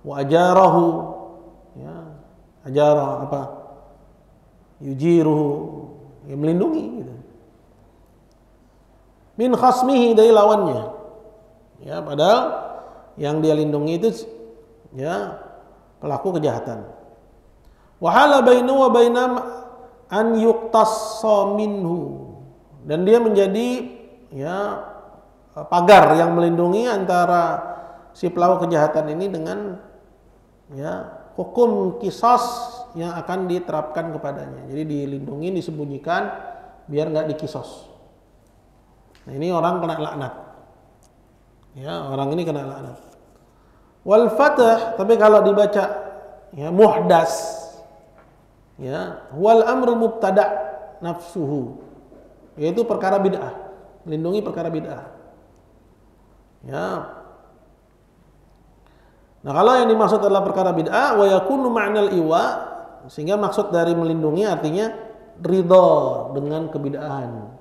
Speaker 1: wa ajarahu, ya, ajara apa? Yujiruhu, ya, melindungi gitu. Min khasmihi, dari lawannya. Ya, padahal yang dia lindungi itu, ya, pelaku kejahatan. Wa hala bainahu wa baina an yuqtassa minhu, dan dia menjadi, ya, pagar yang melindungi antara si pelaku kejahatan ini dengan, ya, hukum qisas yang akan diterapkan kepadanya. Jadi dilindungi, disembunyikan biar nggak dikisos. Nah, ini orang kena laknat. Ya, orang ini kena laknat. Wal fath, tapi kalau dibaca, ya, muhdas, ya, wal amru mubtada' nafsuhu, yaitu perkara bid'ah, melindungi perkara bid'ah. Ya. Nah, kalau yang dimaksud adalah perkara bid'ah, wa yakunu ma'nal iwa, sehingga maksud dari melindungi artinya ridha dengan kebid'ahan.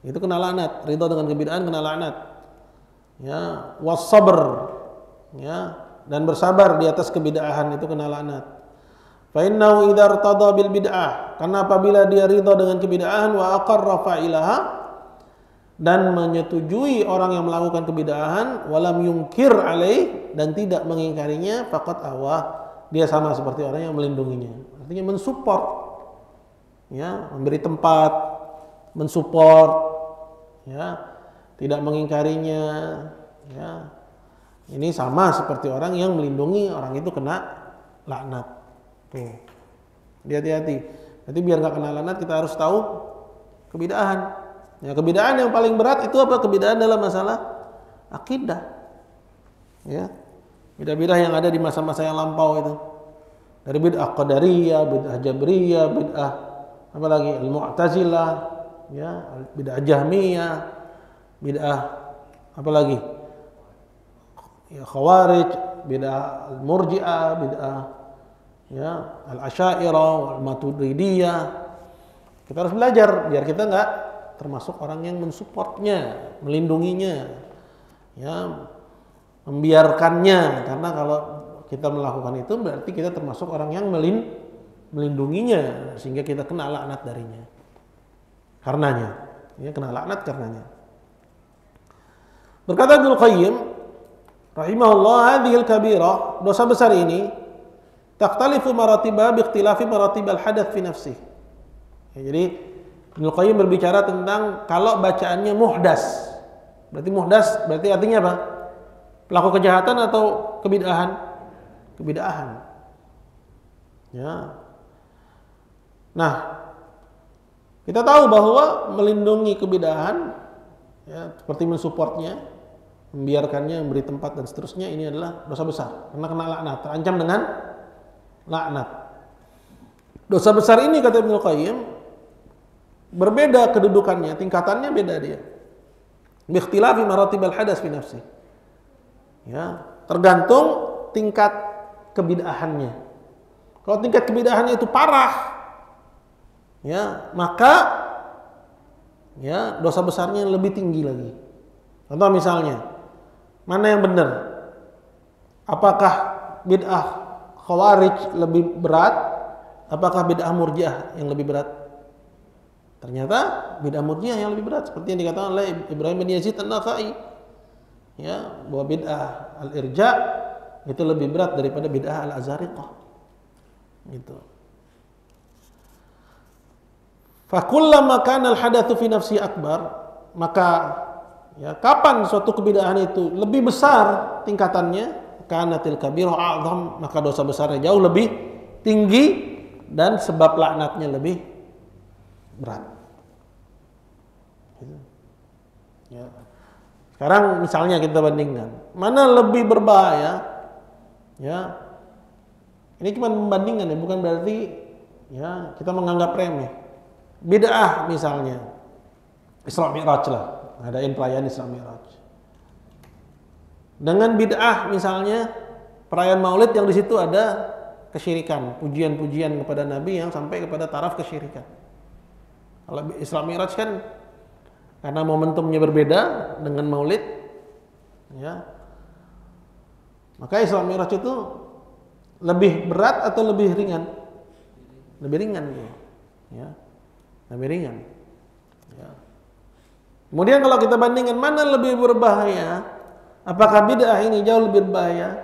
Speaker 1: Itu kena laknat, ridha dengan kebid'ahan kena laknat. Ya, was sabr, ya, dan bersabar di atas kebid'ahan itu kena laknat. Fa innahu idza irtada bil bid'ah, karena apabila dia ridha dengan kebid'ahan, wa aqarra fa'ilaha, dan menyetujui orang yang melakukan kebid'ahan, walam yungkir alaih, dan tidak mengingkarinya, faqad awah, dia sama seperti orang yang melindunginya. Artinya mensupport, ya, memberi tempat, mensupport, ya, tidak mengingkarinya, ya. Ini sama seperti orang yang melindungi orang itu kena laknat. Tuh, hati-hati. Jadi biar nggak kena laknat kita harus tahu kebid'ahan. Ya, kebid'ahan yang paling berat itu apa? Kebid'ahan dalam masalah akidah. Ya, bid'ah-bid'ah yang ada di masa-masa yang lampau itu. Dari bid'ah qadariyah, bid'ah jabriyah, bid'ah apa lagi? Al-Mu'tazilah, ya, bid'ah Jahmiyah, bid'ah apa lagi? Ya, Khawarij, bid'ah Al-Murji'ah, bid'ah ya Al-Asy'ariyah, Al-Maturidiyah. Kita harus belajar biar kita nggak termasuk orang yang mensupportnya, melindunginya, ya, membiarkannya. Karena kalau kita melakukan itu berarti kita termasuk orang yang melindunginya, sehingga kita kena laknat darinya. Karenanya, ya, kena laknat karenanya. Berkata Ibnu Qayyim rahimahullah, hadhil kabirah, dosa besar ini takhtalifu maratibah biikhtilafi maratibal hadath fi nafsih. Ya, jadi Ibnu Qayyim berbicara tentang kalau bacaannya muhdas. Berarti muhdas berarti artinya apa? Pelaku kejahatan atau kebid'ahan? Kebid'ahan. Ya. Nah, kita tahu bahwa melindungi kebid'ahan, ya, seperti mensupportnya, membiarkannya, memberi tempat dan seterusnya, ini adalah dosa besar karena kena laknat, terancam dengan laknat. Dosa besar ini kata Ibnu Qayyim berbeda kedudukannya, tingkatannya beda dia. Biikhtilafi maratibal hadas fi nafsi. Ya, tergantung tingkat kebid'ahannya. Kalau tingkat kebid'ahannya itu parah, ya, maka ya dosa besarnya lebih tinggi lagi. Contoh misalnya, mana yang benar? Apakah bid'ah Khawarij lebih berat? Apakah bid'ah Murji'ah yang lebih berat? Ternyata bid'ah Murji'ah yang lebih berat, seperti yang dikatakan oleh Ibrahim bin Yazid An-Nakhai, ya, bahwa bid'ah al-irja' itu lebih berat daripada bid'ah al-azariqah. Gitu. Fa kullama kana al-hadatsu fi nafsi akbar, maka ya kapan suatu kebid'ahan itu lebih besar tingkatannya, kanatil kabirah a'zam, maka dosa besarnya jauh lebih tinggi dan sebab laknatnya lebih berat. Ya. Sekarang misalnya kita bandingkan, mana lebih berbahaya? Ya, ini cuma membandingkan ya, bukan berarti ya kita menganggap remeh. Bid'ah misalnya Isra Mi'raj lah, ngadain perayaan Isra Mi'raj. Dengan bid'ah misalnya perayaan Maulid yang di situ ada kesyirikan, pujian-pujian kepada Nabi yang sampai kepada taraf kesyirikan. Kalau Isra Mi'raj kan karena momentumnya berbeda dengan Maulid, ya, maka Isra Mi'raj itu lebih berat atau lebih ringan? Lebih ringan, ya, lebih ringan. Ya. Kemudian kalau kita bandingkan mana lebih berbahaya? Apakah bid'ah ini jauh lebih berbahaya?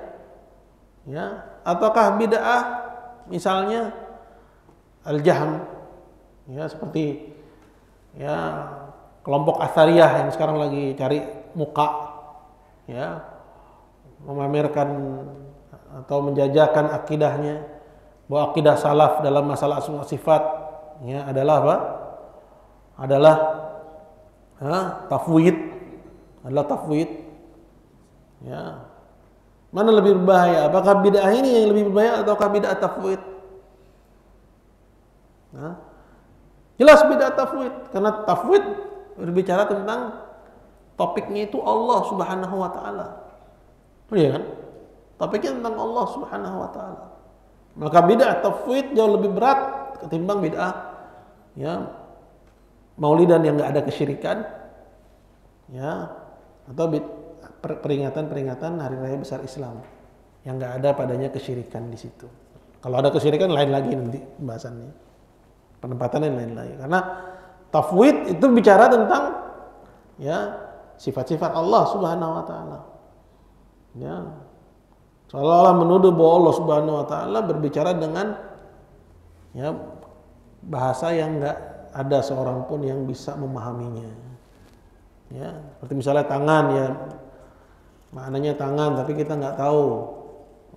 Speaker 1: Ya, ataukah bid'ah misalnya al-jahm, ya, seperti ya kelompok Athariyah yang sekarang lagi cari muka, ya, memamerkan atau menjajakan akidahnya bahwa akidah salaf dalam masalah asma sifat, ya, adalah apa? Adalah tafwid, adalah tafwid. Ya, mana lebih berbahaya? Apakah bid'ah ini yang lebih berbahaya ataukah bid'ah tafwid? Nah, jelas bid'ah tafwid, karena tafwid berbicara tentang topiknya itu Allah Subhanahu wa taala. Iya kan? Topiknya tentang Allah Subhanahu wa taala. Maka bid'ah tafwid jauh lebih berat ketimbang bid'ah, ya, maulidan yang enggak ada kesyirikan, ya, atau peringatan-peringatan hari raya besar Islam yang enggak ada padanya kesyirikan di situ. Kalau ada kesyirikan lain lagi nanti pembahasannya. Penempatannya lain lagi. Karena tafwid itu bicara tentang ya sifat-sifat Allah Subhanahu wa taala. Ya. Seolah-olah menuduh bahwa Allah Subhanahu wa taala berbicara dengan ya bahasa yang enggak ada seorang pun yang bisa memahaminya. Ya, seperti misalnya tangan ya. Maknanya tangan tapi kita enggak tahu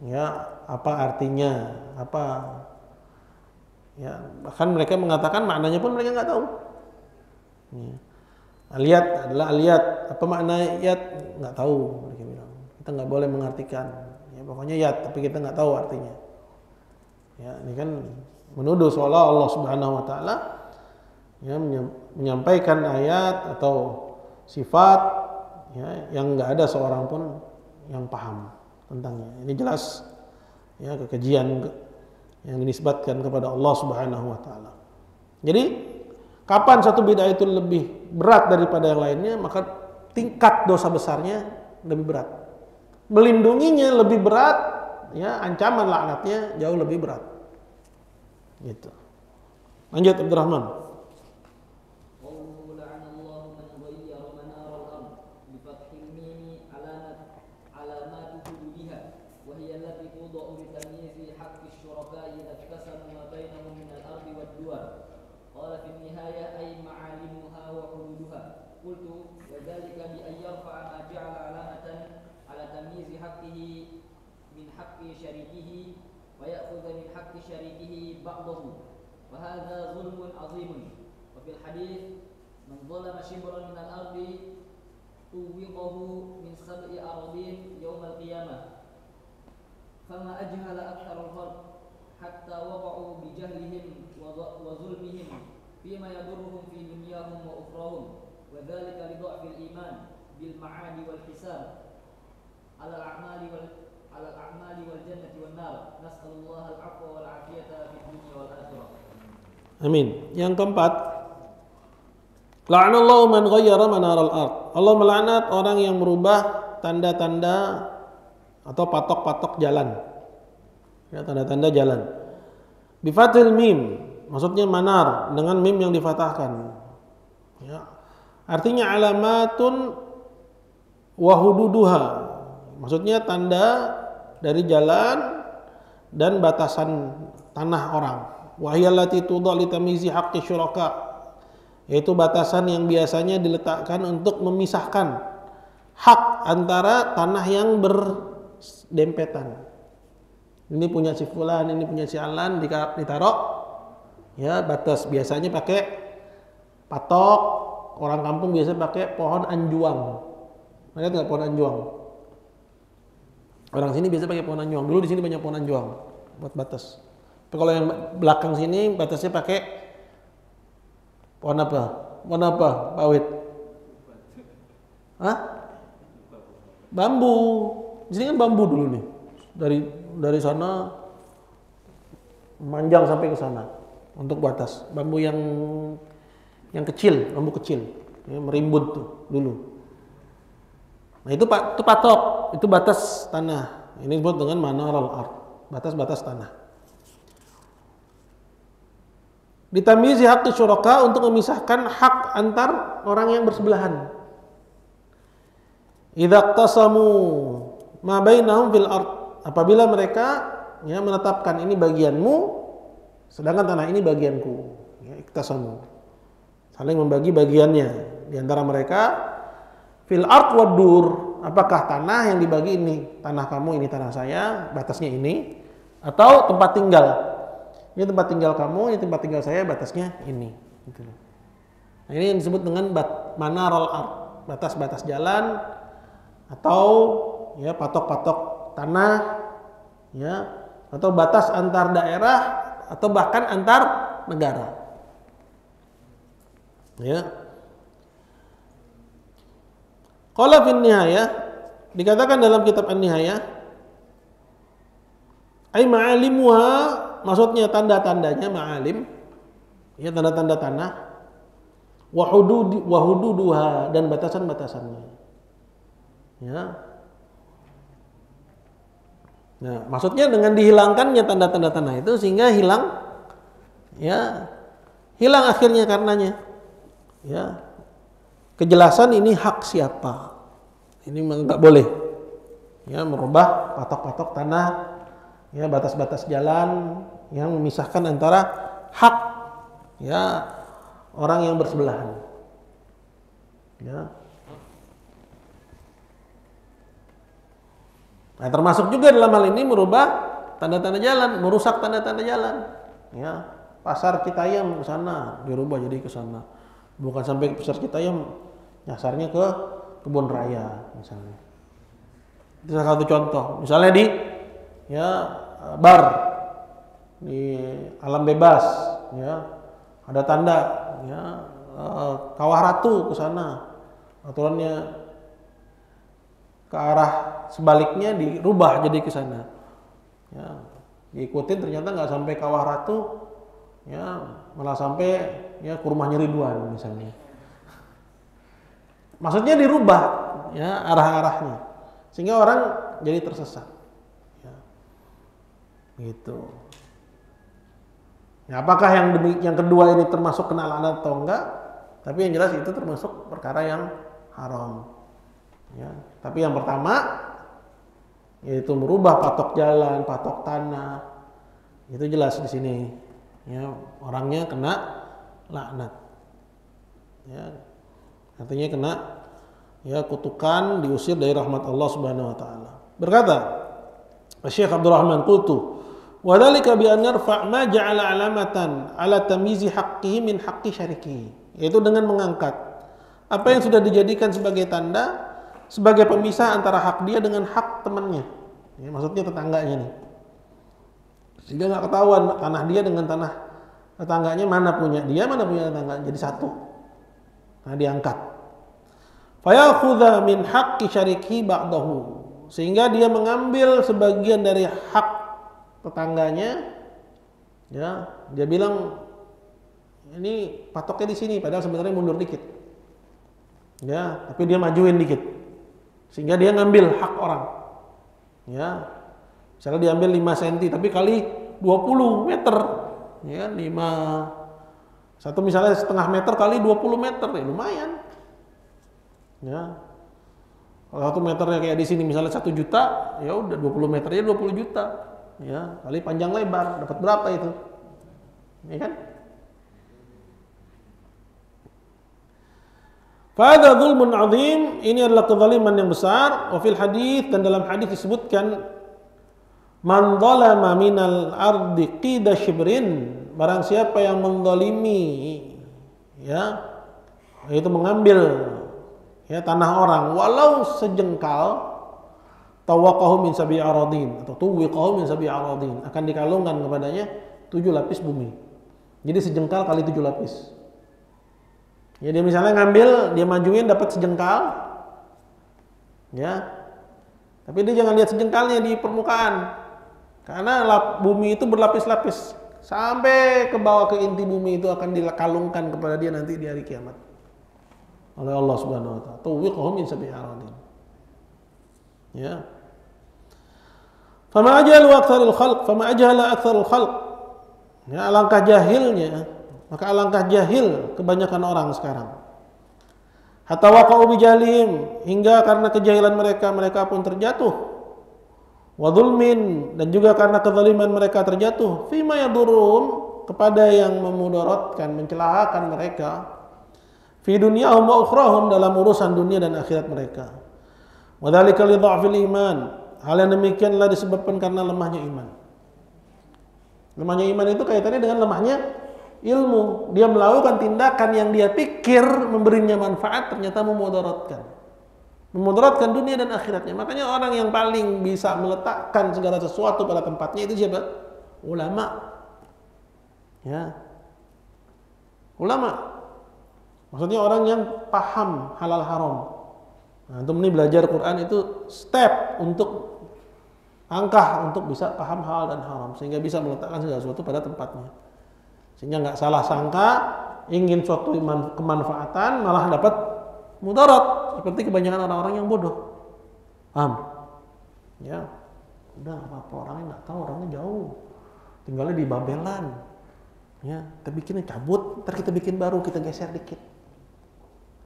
Speaker 1: ya apa artinya, apa ya, bahkan mereka mengatakan maknanya pun mereka nggak tahu. Ya. Aliyat adalah aliyat, apa makna yat nggak tahu mereka bilang. Kita nggak boleh mengartikan. Ya, pokoknya yat, tapi kita nggak tahu artinya. Ya, ini kan menuduh seolah Allah Subhanahu Wa Taala ya, menyampaikan ayat atau sifat ya, yang nggak ada seorang pun yang paham tentangnya. Ini jelas ya kekejian yang dinisbatkan kepada Allah Subhanahu wa taala. Jadi kapan satu bid'ah itu lebih berat daripada yang lainnya, maka tingkat dosa besarnya lebih berat. Melindunginya lebih berat, ya ancaman laknatnya jauh lebih berat. Gitu. Lanjut Abdurrahman.
Speaker 2: وهذا ظلم عظيم وفي الحديث من ظلم شبرا من الأرض طوقه من 7 أراضين يوم القيامة فما أجهل أكثر الخلق حتى وقعوا بجهلهم وظلمهم فيما يضرهم في دنياهم وأخراهم وذلك لضعف الإيمان بالمعاد والحساب على الأعمال والجنة والنار نسأل الله العفو والعافية في الدنيا والآخرة.
Speaker 1: Amin. Yang keempat, la'anallahu man ghayyara manaral ard. Allah melaknat orang yang merubah tanda-tanda atau patok-patok jalan. Ya, tanda-tanda jalan. Bi fathil mim, maksudnya manar dengan mim yang difatahkan. Ya. Artinya alamatun wa hududuha. Maksudnya tanda dari jalan dan batasan tanah orang. Wahiyallati tudha li tamyizi haqqi syuraka, yaitu batasan yang biasanya diletakkan untuk memisahkan hak antara tanah yang berdempetan. Ini punya si fulan, ini punya si alan, ditaruh ya batas, biasanya pakai patok, orang kampung biasa pakai pohon anjuang. Lihat nggak pohon anjuang? Orang sini biasa pakai pohon anjuang. Dulu di sini banyak pohon anjuang buat batas. Tapi kalau yang belakang sini batasnya pakai pohon apa? Pohon apa, Pak Wid? Hah? Bambu. Di sini kan bambu dulu nih. Dari sana manjang sampai ke sana untuk batas. Bambu yang kecil, bambu kecil, ya, merimbun tuh dulu. Nah itu patok, itu batas tanah. Ini disebut dengan manaral ard, batas-batas tanah. Ditamyizi haqqi syuraka, untuk memisahkan hak antar orang yang bersebelahan. Idza qasamu ma bainahum fil ard, apabila mereka ya menetapkan ini bagianmu sedangkan tanah ini bagianku, ya iktasamu, saling membagi bagiannya di antara mereka. Fil ard wad dur, apakah tanah yang dibagi ini tanah kamu, ini tanah saya, batasnya ini, atau tempat tinggal. Ini tempat tinggal kamu, ini tempat tinggal saya, batasnya ini. Gitu. Nah, ini yang disebut dengan manaral ard, batas-batas jalan atau ya patok-patok tanah, ya atau batas antar daerah atau bahkan antar negara. Ya. Qala fin nihayah, dikatakan dalam kitab An-Nihayah, ay ma'alimuha, maksudnya tanda-tandanya ma'alim, ya tanda-tanda tanah, wa hududuha, dan batasan-batasannya. Ya. Nah, maksudnya dengan dihilangkannya tanda-tanda tanah itu sehingga hilang akhirnya karenanya. Ya. Kejelasan ini hak siapa. Ini memang enggak boleh. Ya, merubah patok-patok tanah, ya, batas-batas jalan yang memisahkan antara hak ya orang yang bersebelahan. Ya. Nah, termasuk juga dalam hal ini merubah tanda-tanda jalan, merusak tanda-tanda jalan. Ya, pasar Citayam ke sana dirubah jadi ke sana. Bukan sampai ke pasar Citayam, nyasarnya ke kebun raya misalnya. Itu salah satu contoh. Misalnya di bar di alam bebas, ya ada tanda Kawah Ratu ke sana. Aturannya ke arah sebaliknya dirubah jadi ke sana. Ya, diikutin ternyata nggak sampai Kawah Ratu, ya malah sampai ya ke rumahnya Ridwan misalnya. Maksudnya dirubah ya arah-arahnya sehingga orang jadi tersesat. Ya. Gitu. Ya, apakah yang kedua ini termasuk kena laknat atau enggak? Tapi yang jelas itu termasuk perkara yang haram. Ya, tapi yang pertama yaitu merubah patok jalan, patok tanah, itu jelas di sini. Ya, orangnya kena laknat. Ya, artinya kena kutukan, diusir dari rahmat Allah Subhanahu wa taala. Berkata Syekh Abdul Rahman qultu wa dzalika bi an narfa' ma ja'ala 'alamatan 'ala tamyizi haqqihi min haqqi syarikihi, yaitu dengan mengangkat apa yang sudah dijadikan sebagai tanda sebagai pemisah antara hak dia dengan hak temannya. Ya, maksudnya tetangganya nih. Sehingga nggak ketahuan tanah dia dengan tanah tetangganya mana punya dia, mana punya tetangga, jadi satu. Nah, diangkat. Fayakhudha min haqqi syarikihi ba'dahu, sehingga dia mengambil sebagian dari hak tetangganya. Ya, dia bilang ini patoknya di sini, padahal sebenarnya mundur dikit. Ya, tapi dia majuin dikit. Sehingga dia ngambil hak orang. Ya. Misalnya diambil 5 cm tapi kali 20 meter. Ya, 5 satu misalnya setengah meter kali 20 meter, ya lumayan. Ya. Kalau 1 meternya kayak di sini misalnya 1 juta, ya udah 20 meternya 20 juta. Ya, kali panjang lebar dapat berapa itu? Ya kan? Fahadha dzulmun azim, ini adalah kezaliman yang besar. Wa fil hadits, dan dalam hadis disebutkan man dzalama minal ardi qida shibrin, barang siapa yang menzalimi ya yaitu mengambil ya tanah orang walau sejengkal, tawaqahu min sab'i aradin atau tuwiqahu min sab'i aradin, akan dikalungkan kepadanya 7 lapis bumi. Jadi sejengkal kali 7 lapis. Ya, dia misalnya ngambil, dia majuin dapat sejengkal, ya, tapi dia jangan lihat sejengkalnya di permukaan, karena bumi itu berlapis-lapis sampai ke bawah ke inti bumi, itu akan dikalungkan kepada dia nanti di hari kiamat oleh Allah Subhanahu wa taala. Tuwiqhum min sab'i aradin. Ya. Fama ajalu aktsarul khalq, fama ajhala aktsarul khalq. Ya, alangkah jahilnya. Maka alangkah jahil kebanyakan orang sekarang. Hatta waqa'u bijalihim, hingga karena kejahilan mereka pun terjatuh. Wa dzulmin, dan juga karena kezaliman mereka terjatuh. Fima yadurun, kepada yang memudaratkan, mencelakakan mereka. Fi dunyahum wa ukhrahum, dalam urusan dunia dan akhirat mereka. Wa dzalika li dha'fil iman, hal yang demikianlah disebabkan karena lemahnya iman. Lemahnya iman itu kaitannya dengan lemahnya ilmu. Dia melakukan tindakan yang dia pikir memberinya manfaat, ternyata memudaratkan dunia dan akhiratnya. Makanya orang yang paling bisa meletakkan segala sesuatu pada tempatnya itu siapa? Ulama. Ya. Ulama. Maksudnya orang yang paham halal haram. Nah, untuk ini belajar Quran itu step untuk langkah untuk bisa paham halal dan haram, sehingga bisa meletakkan segala sesuatu pada tempatnya. Sehingga nggak salah sangka ingin suatu kemanfaatan malah dapat mudarat, seperti kebanyakan orang-orang yang bodoh. Paham? Ya. Udah nggak apa-apa, orangnya nggak tahu, orangnya jauh, tinggalnya di Babelan. Ya, kita bikinnya cabut, ntar kita bikin baru, kita geser dikit.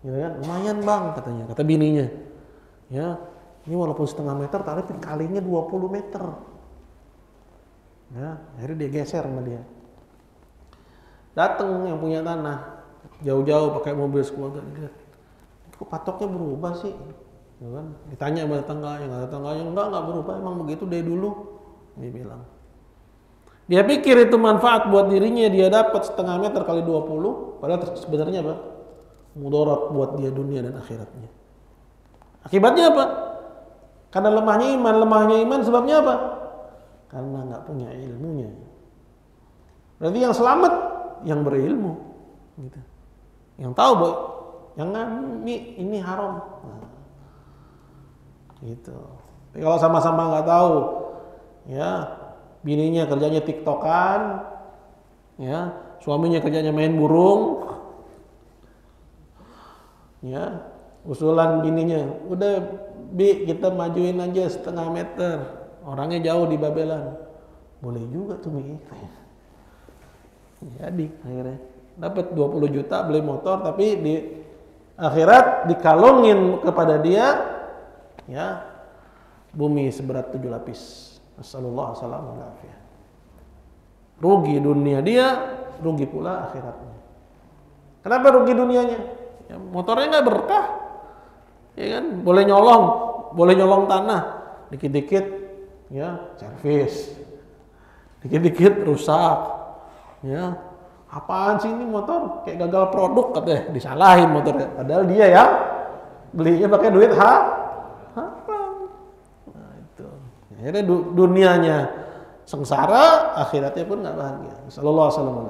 Speaker 1: Ya kan, lumayan bang katanya, kata bininya. Ya, ini walaupun setengah meter, tapi kalinya 20 meter. Ya, akhirnya dia geser sama dia. Datang yang punya tanah, jauh-jauh pakai mobil sekeluarga, dia, kok patoknya berubah sih? Ya kan? Ditanya sama tetangganya, enggak berubah, emang begitu dari dulu. Dia bilang. Dia pikir itu manfaat buat dirinya, dia dapat setengah meter kali 20, padahal sebenarnya apa? Mudarat buat dia dunia dan akhiratnya. Akibatnya apa? Karena lemahnya iman sebabnya apa? Karena nggak punya ilmunya. Berarti yang selamat yang berilmu, gitu. Yang tahu boy, jangan ini haram. Nah, gitu. Tapi kalau sama-sama nggak tahu, ya bininya kerjanya tiktokan, ya suaminya kerjanya main burung, ya usulan bininya, udah bi kita majuin aja setengah meter, orangnya jauh di Babelan, boleh juga tuh mi. Jadi akhirnya dapat 20 juta beli motor, tapi di akhirat dikalungin kepada dia, ya bumi seberat 7 lapis. Assalamualaikum warahmatullahi wabarakatuh. Rugi dunia dia, rugi pula akhiratnya. Kenapa rugi dunianya? Ya, motornya nggak berkah, ya kan? Boleh nyolong tanah, dikit-dikit, ya servis, dikit-dikit rusak, ya. Apaan sih ini motor? Kayak gagal produk katanya, disalahin motornya. Padahal dia ya belinya pakai duit akhirnya dunianya sengsara, akhiratnya pun nggak bahagia. Sallallahu alaihi wasallam.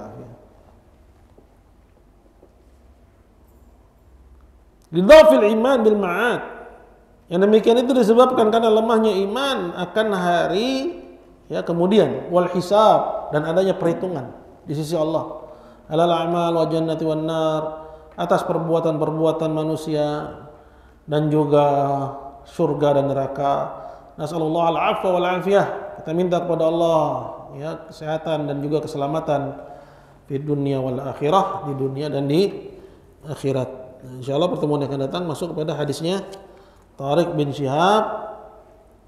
Speaker 1: Lidhafil iman bil ma'ad. Yang demikian itu disebabkan karena lemahnya iman akan hari ya kemudian, wal hisab, dan adanya perhitungan di sisi Allah. Alal a'mal wa jannati wan nar, atas perbuatan-perbuatan manusia dan juga surga dan neraka. Nasallallahu al-'afwa wal 'afiyah. Kita minta kepada Allah ya kesehatan dan juga keselamatan di dunia wal akhirah, di dunia dan di akhirat. Insyaallah pertemuan yang akan datang masuk kepada hadisnya Tariq bin Syihab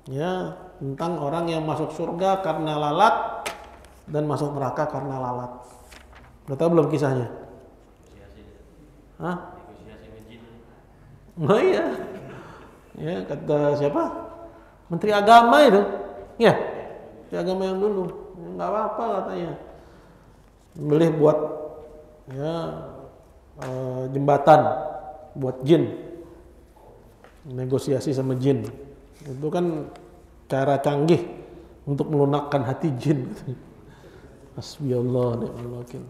Speaker 1: ya tentang orang yang masuk surga karena lalat dan masuk neraka karena lalat. Udah tahu belum kisahnya? Hah? Oh iya. Ya kata siapa? Menteri Agama itu, ya, Menteri Agama yang dulu, nggak apa-apa katanya, beli buat ya jembatan buat jin, negosiasi sama jin, itu kan cara canggih untuk melunakkan hati jin. Hasbiyallah ni'mal wakil.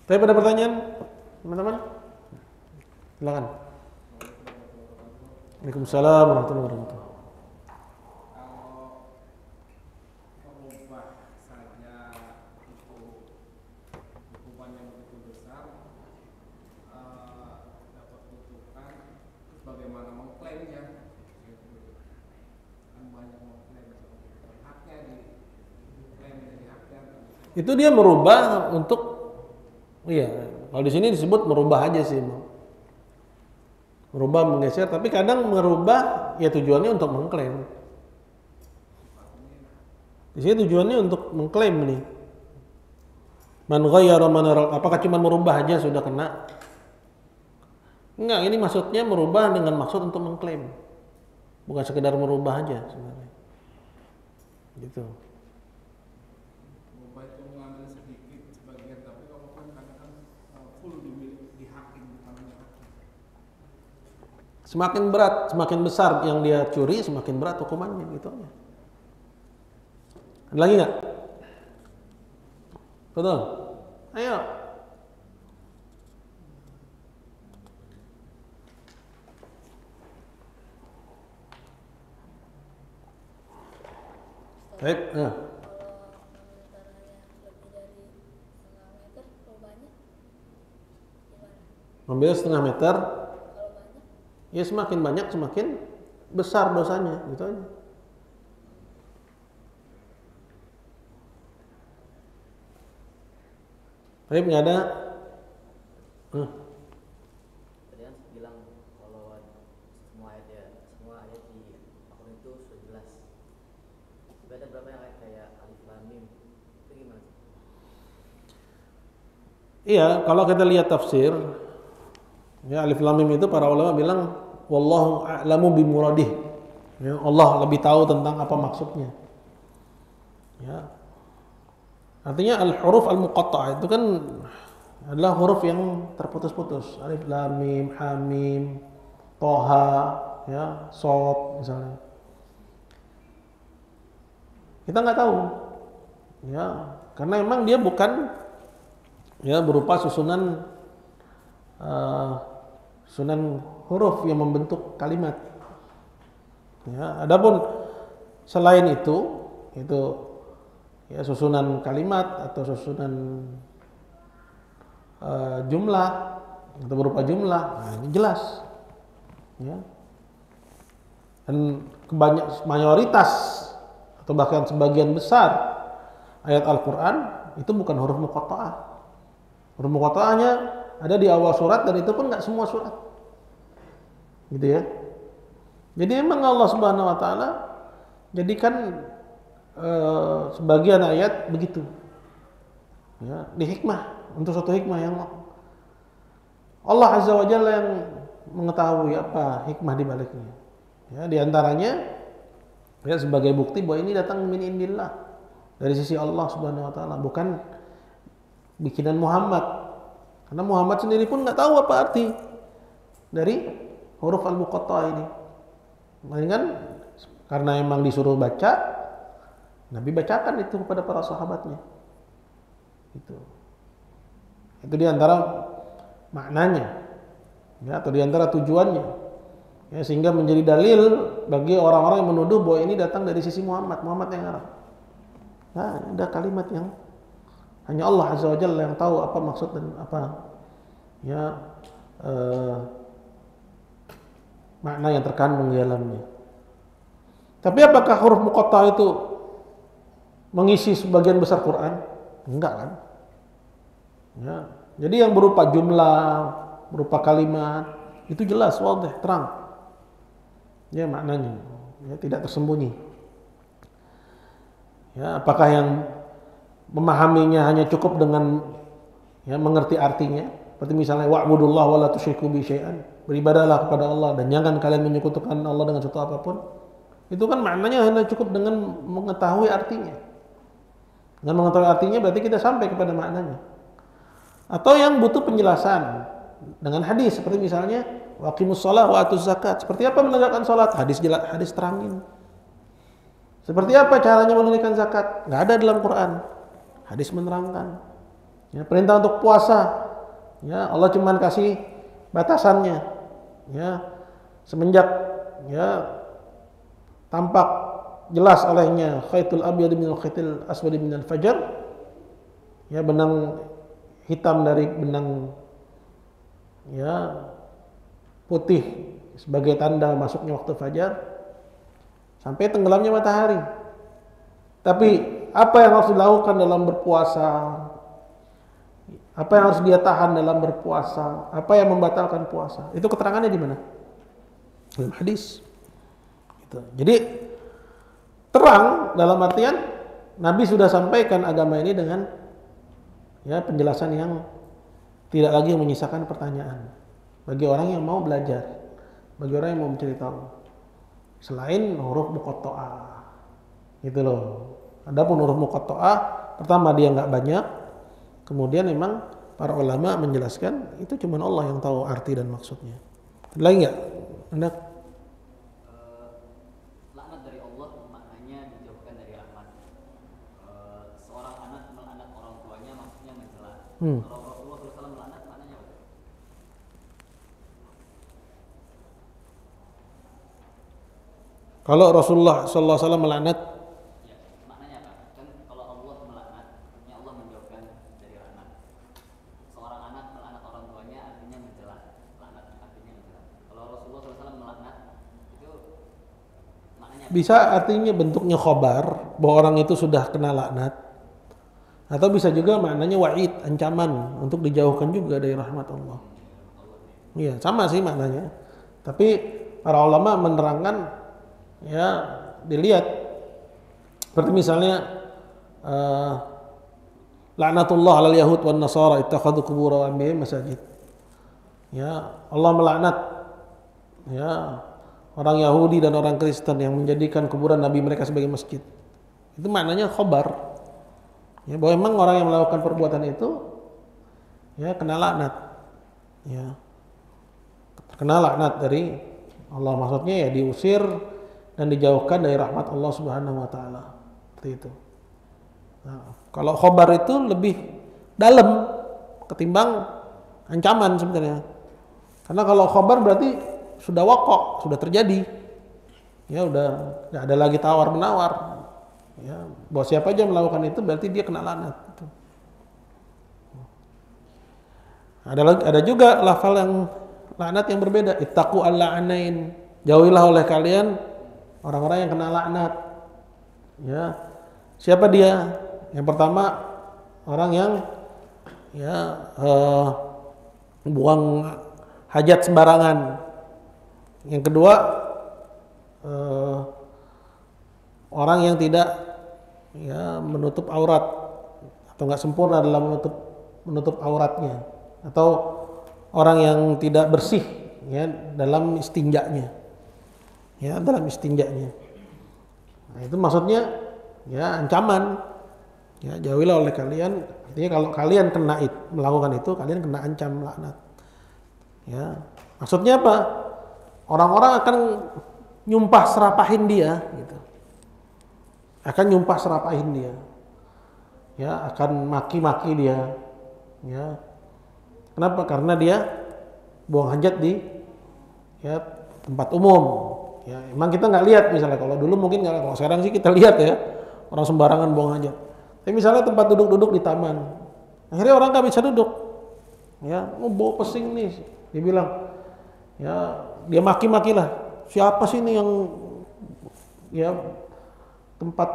Speaker 1: Tapi pada pertanyaan, teman-teman, silakan. Waalaikumsalam warahmatullahi wabarakatuh.
Speaker 3: Kalau merubah saja itu hukuman yang begitu besar, dapat kutukan, terus bagaimana mengklaimnya? Kan banyak mengklaim haknya diklaim dari haknya.
Speaker 1: Itu dia merubah untuk, iya, kalau di sini disebut merubah aja sih, merubah, menggeser, tapi kadang merubah ya tujuannya untuk mengklaim. Di sini tujuannya untuk mengklaim nih. Man ghayyara man, apakah cuma merubah aja sudah kena? Enggak, ini maksudnya merubah dengan maksud untuk mengklaim. Bukan sekedar merubah aja sebenarnya. Gitu.
Speaker 3: Merubah itu mengambil sedikit sebagian, tapi kalau kan kadang full di hakim bukannya hakim.
Speaker 1: Semakin berat, semakin besar yang dia curi, semakin berat hukumannya, gitu aja. Ada lagi nggak? Betul? Ayo. Baik. Nah. Mengambil setengah meter, ya semakin banyak semakin besar dosanya, gitu aja. Tapi nggak ada.
Speaker 2: Tadi kan bilang kalau semua ayat di Al-Quran itu sudah jelas. Tapi ada beberapa yang kayak alif lam mim. Itu gimana?
Speaker 1: Iya, kalau kita lihat tafsir, ya alif lam mim itu para ulama bilang wallahu a'lamu bimuradih. Ya, Allah lebih tahu tentang apa maksudnya. Ya. Artinya al-huruf al-muqatta'ah itu kan adalah huruf yang terputus-putus. Alif lam mim, ha mim, toha, ya, shad misalnya. Kita nggak tahu. Ya, karena memang dia bukan ya berupa susunan susunan huruf yang membentuk kalimat. Ya, adapun selain itu ya susunan kalimat atau susunan jumlah atau berupa jumlah, nah ini jelas. Ya. Dan mayoritas atau bahkan sebagian besar ayat Al-Quran itu bukan huruf muqatta'ah. Huruf muqatta'ahnya ada di awal surat dan itu pun nggak semua surat. Gitu ya. Jadi memang Allah Subhanahu wa taala jadikan sebagian ayat begitu. Ya, di hikmah, untuk suatu hikmah yang Allah Azza wa Jalla yang mengetahui apa hikmah di baliknya. Ya, di antaranya ya sebagai bukti bahwa ini datang min indillah, dari sisi Allah Subhanahu wa taala, bukan bikinan Muhammad. Karena Muhammad sendiri pun nggak tahu apa arti dari huruf al-muqatta'ah ini. Melainkan karena memang disuruh baca, Nabi bacakan itu kepada para sahabatnya. Itu di antara maknanya, ya, atau di antara tujuannya, ya, sehingga menjadi dalil bagi orang-orang yang menuduh bahwa ini datang dari sisi Muhammad yang Arab. Nah, ada kalimat yang hanya Allah Azza wa Jalla yang tahu apa maksud dan apa ya makna yang terkandung di dalamnya. Tapi apakah huruf muqatta'ah itu mengisi sebagian besar Quran? Enggak kan? Ya. Jadi yang berupa jumlah, berupa kalimat, itu jelas, wadih, terang. Ya maknanya, ya, tidak tersembunyi. Ya, apakah yang memahaminya hanya cukup dengan ya mengerti artinya? Seperti misalnya wa'budullah wa la tusyriku bi syai'an. Beribadahlah kepada Allah dan jangan kalian menyekutukan Allah dengan sesuatu apapun. Itu kan maknanya hanya cukup dengan mengetahui artinya. Dengan mengetahui artinya berarti kita sampai kepada maknanya. Atau yang butuh penjelasan dengan hadis, seperti misalnya waqimus shalah wa atuz zakat. Seperti apa menegakkan salat? Hadis terangin. Seperti apa caranya menunaikan zakat? Enggak ada dalam Quran. Hadis menerangkan. Ya, perintah untuk puasa, ya Allah cuma kasih batasannya. Ya, semenjak ya tampak jelas olehnya khaitul abyad minal khaitil aswad minal fajar, ya benang hitam dari benang ya putih sebagai tanda masuknya waktu fajar sampai tenggelamnya matahari. Tapi apa yang harus dilakukan dalam berpuasa, apa yang harus dia tahan dalam berpuasa, apa yang membatalkan puasa, itu keterangannya di mana? Dalam hadis. Gitu. Jadi terang dalam artian Nabi sudah sampaikan agama ini dengan ya penjelasan yang tidak lagi menyisakan pertanyaan bagi orang yang mau belajar, bagi orang yang mau mencari tahu. Selain huruf muqatta'ah, gitu loh. Adapun huruf muqatta'ah, pertama dia nggak banyak, kemudian memang para ulama menjelaskan itu cuma Allah yang tahu arti dan maksudnya. Lagi nggak? Anda?
Speaker 2: Laknat dari Allah maknanya dijauhkan dari rahmat. Seorang anak melaknat orang tuanya maksudnya mencela. Kalau Rasulullah SAW melaknat maknanya apa?
Speaker 1: Kalau Rasulullah SAW melaknat,
Speaker 2: Ya, maknanya apa? Kan kalau Allah melaknat, artinya Allah menjauhkan dari rahmat. Seorang anak melaknat orang tuanya artinya mencela. Laknat artinya mencela. Kalau Rasulullah SAW melaknat, itu maknanya apa?
Speaker 1: bisa artinya bentuknya khobar bahwa orang itu sudah kena laknat, Atau bisa juga maknanya wa'id, ancaman untuk dijauhkan juga dari rahmat Allah. Iya, sama sih maknanya. Tapi para ulama menerangkan ya dilihat seperti misalnya laknatullah 'alal yahud wan nasara ittakhadhu qubur anbiya'ihim masajid. Ya, Allah melaknat ya orang Yahudi dan orang Kristen yang menjadikan kuburan nabi mereka sebagai masjid. Itu maknanya khobar. Ya, bahwa memang orang yang melakukan perbuatan itu ya kena laknat. Ya. Kena laknat dari Allah, maksudnya ya diusir dan dijauhkan dari rahmat Allah Subhanahu wa taala. Seperti itu. Nah, kalau khobar itu lebih dalam ketimbang ancaman sebenarnya. Karena kalau khobar berarti sudah wakok, sudah terjadi. Ya udah nggak ada lagi tawar menawar. Ya, bahwa siapa aja melakukan itu berarti dia kena laknat. Ada juga lafal yang laknat yang berbeda. Ittaqu al-la'nain. Jauhilah oleh kalian orang-orang yang kena laknat. Ya. Siapa dia? Yang pertama orang yang ya buang hajat sembarangan. Yang kedua orang yang tidak ya menutup aurat atau nggak sempurna dalam menutup auratnya, atau orang yang tidak bersih ya dalam istinjanya, ya dalam istinjanya. Nah, itu maksudnya ya ancaman, ya jauhilah oleh kalian. Artinya kalau kalian kena melakukan itu, kalian kena ancam laknat. Ya maksudnya apa? Orang-orang akan nyumpah serapahin dia, gitu. Akan nyumpah serapahin dia, ya akan maki-maki dia, ya. Kenapa? Karena dia buang hajat di ya tempat umum. Ya, emang kita nggak lihat misalnya kalau dulu mungkin nggak, kalau sekarang sih kita lihat ya orang sembarangan buang hajat. Tapi misalnya tempat duduk-duduk di taman, akhirnya orang nggak bisa duduk, ya, bau pesing nih, dia bilang, ya dia maki-maki lah, siapa sih ini yang ya tempat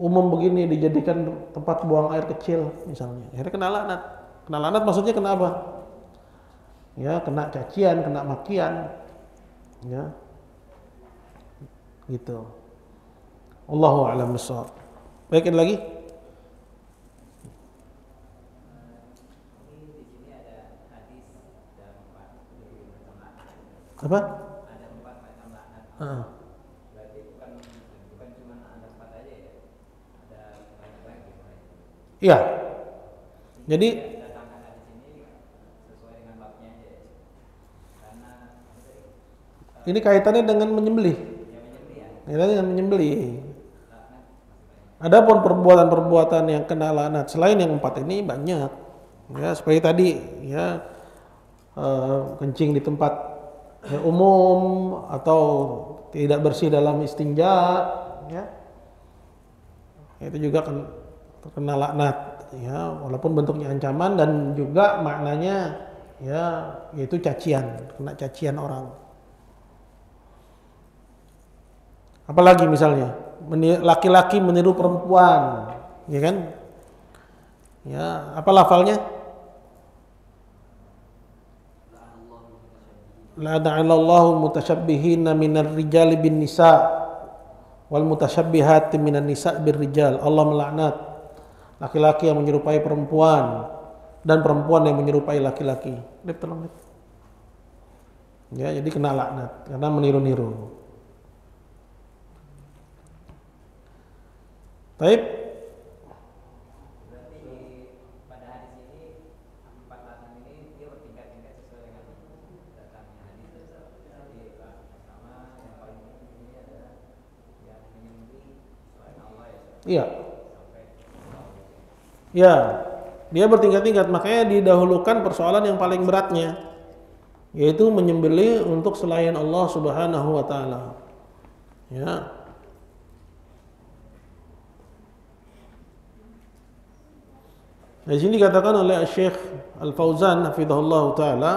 Speaker 1: umum begini dijadikan tempat buang air kecil misalnya. Akhirnya kena laknat. Kena laknat maksudnya kena apa? Ya kena cacian, kena makian. Ya. Gitu. Allahu a'lam bishawab. Baik, ada lagi? Apa?
Speaker 2: Ada 4 macam laknat. Berarti bukan cuma ada 4 aja ya. Ada banyak lagi.
Speaker 1: Iya. Jadi
Speaker 2: Datangkan hadis ini sesuai dengan babnya aja ya. Karena
Speaker 1: ini kaitannya dengan menyembelih.
Speaker 2: yang menyembelih ya.
Speaker 1: Kaitannya dengan menyembelih.
Speaker 2: Laknat.
Speaker 1: Adapun perbuatan-perbuatan yang kena laknat selain yang 4 ini banyak. Ya, seperti tadi ya kencing di tempat ya, umum atau tidak bersih dalam istinja, ya. Itu juga terkena laknat, ya, walaupun bentuknya ancaman dan juga maknanya ya yaitu cacian, kena cacian orang. Apalagi misalnya laki-laki meniru perempuan, ya kan? Ya, apa lafalnya? La'anallahu mutasyabbihin minar rijali bin nisa wal mutasyabbihati minan nisa bir rijal. Allah melaknat laki-laki yang menyerupai perempuan dan perempuan yang menyerupai laki-laki. Ya, jadi kena laknat karena meniru-niru. Baik.
Speaker 2: Berarti pada hadis ini 4 laknat ini dia bertingkat-tingkat sesuai dengan datangnya hadis. Jadi pertama yang paling penting ini adalah yang menyembelih selain Allah ya.
Speaker 1: Iya.
Speaker 2: Sampai
Speaker 1: Ya, dia bertingkat-tingkat, makanya didahulukan persoalan yang paling beratnya, yaitu menyembelih untuk selain Allah Subhanahu wa taala. Ya. Di sini dikatakan oleh Syekh Al-Fauzan hafizahullah taala,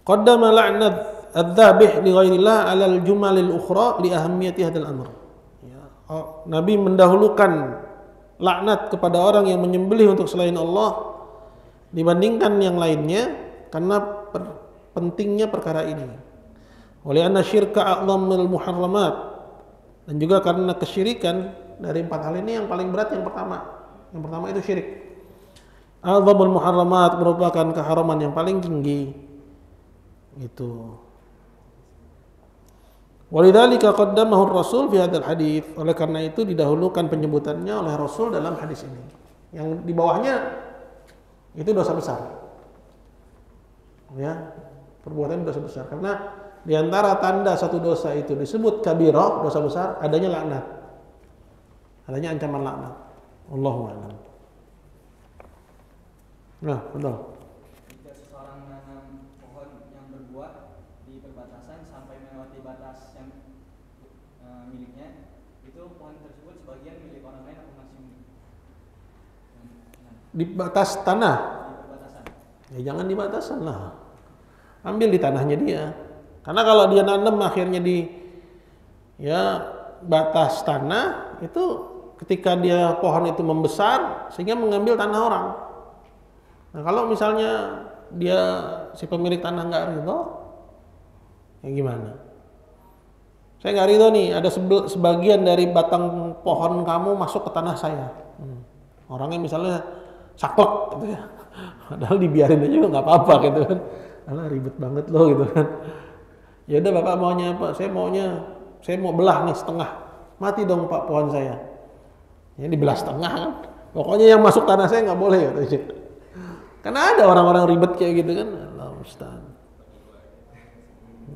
Speaker 1: qaddama la'nat adz-dzabih li ghairillah 'ala al-jumal al-ukhra li ahammiyati hadzal amr. Ya, Nabi mendahulukan laknat kepada orang yang menyembelih untuk selain Allah dibandingkan yang lainnya karena pentingnya perkara ini. Oleh anna syirka a'dhamul muharramat, dan juga karena kesyirikan dari 4 hal ini yang paling berat yang pertama. Yang pertama itu syirik. A'dhamul muharramat merupakan keharaman yang paling tinggi. Itu. Walidzalika qaddamahu ar-Rasul fi hadzal hadits. Oleh karena itu didahulukan penyebutannya oleh Rasul dalam hadis ini. Yang di bawahnya itu dosa besar. Ya, perbuatan dosa besar karena di antara tanda satu dosa itu disebut kabirah, dosa besar, adanya laknat. Adanya ancaman laknat. Allahu a'lam. Nah, betul.
Speaker 2: Jika seseorang menanam pohon yang berbuah di perbatasan sampai melewati batas yang miliknya, itu pohon tersebut sebagian milik orang lain atau masih milik?
Speaker 1: Di batas tanah.
Speaker 2: Di perbatasan.
Speaker 1: Ya jangan di batasan lah. Ambil di tanahnya dia. Karena kalau dia nanam akhirnya di batas tanah, itu ketika dia pohon itu membesar sehingga mengambil tanah orang. Nah, kalau misalnya dia si pemilik tanah nggak ridho, ya gimana? Saya nggak ridho nih, ada sebagian dari batang pohon kamu masuk ke tanah saya. Orangnya misalnya saklek gitu ya. Padahal dibiarin aja juga nggak apa-apa gitu kan. Alah ribet banget loh gitu kan. Ya udah Bapak maunya apa? Saya mau belah nih setengah. Mati dong Pak pohon saya. Ya dibelah setengah kan. Pokoknya yang masuk tanah saya nggak boleh gitu. Karena ada orang-orang ribet kayak gitu kan. Allah Ustaz.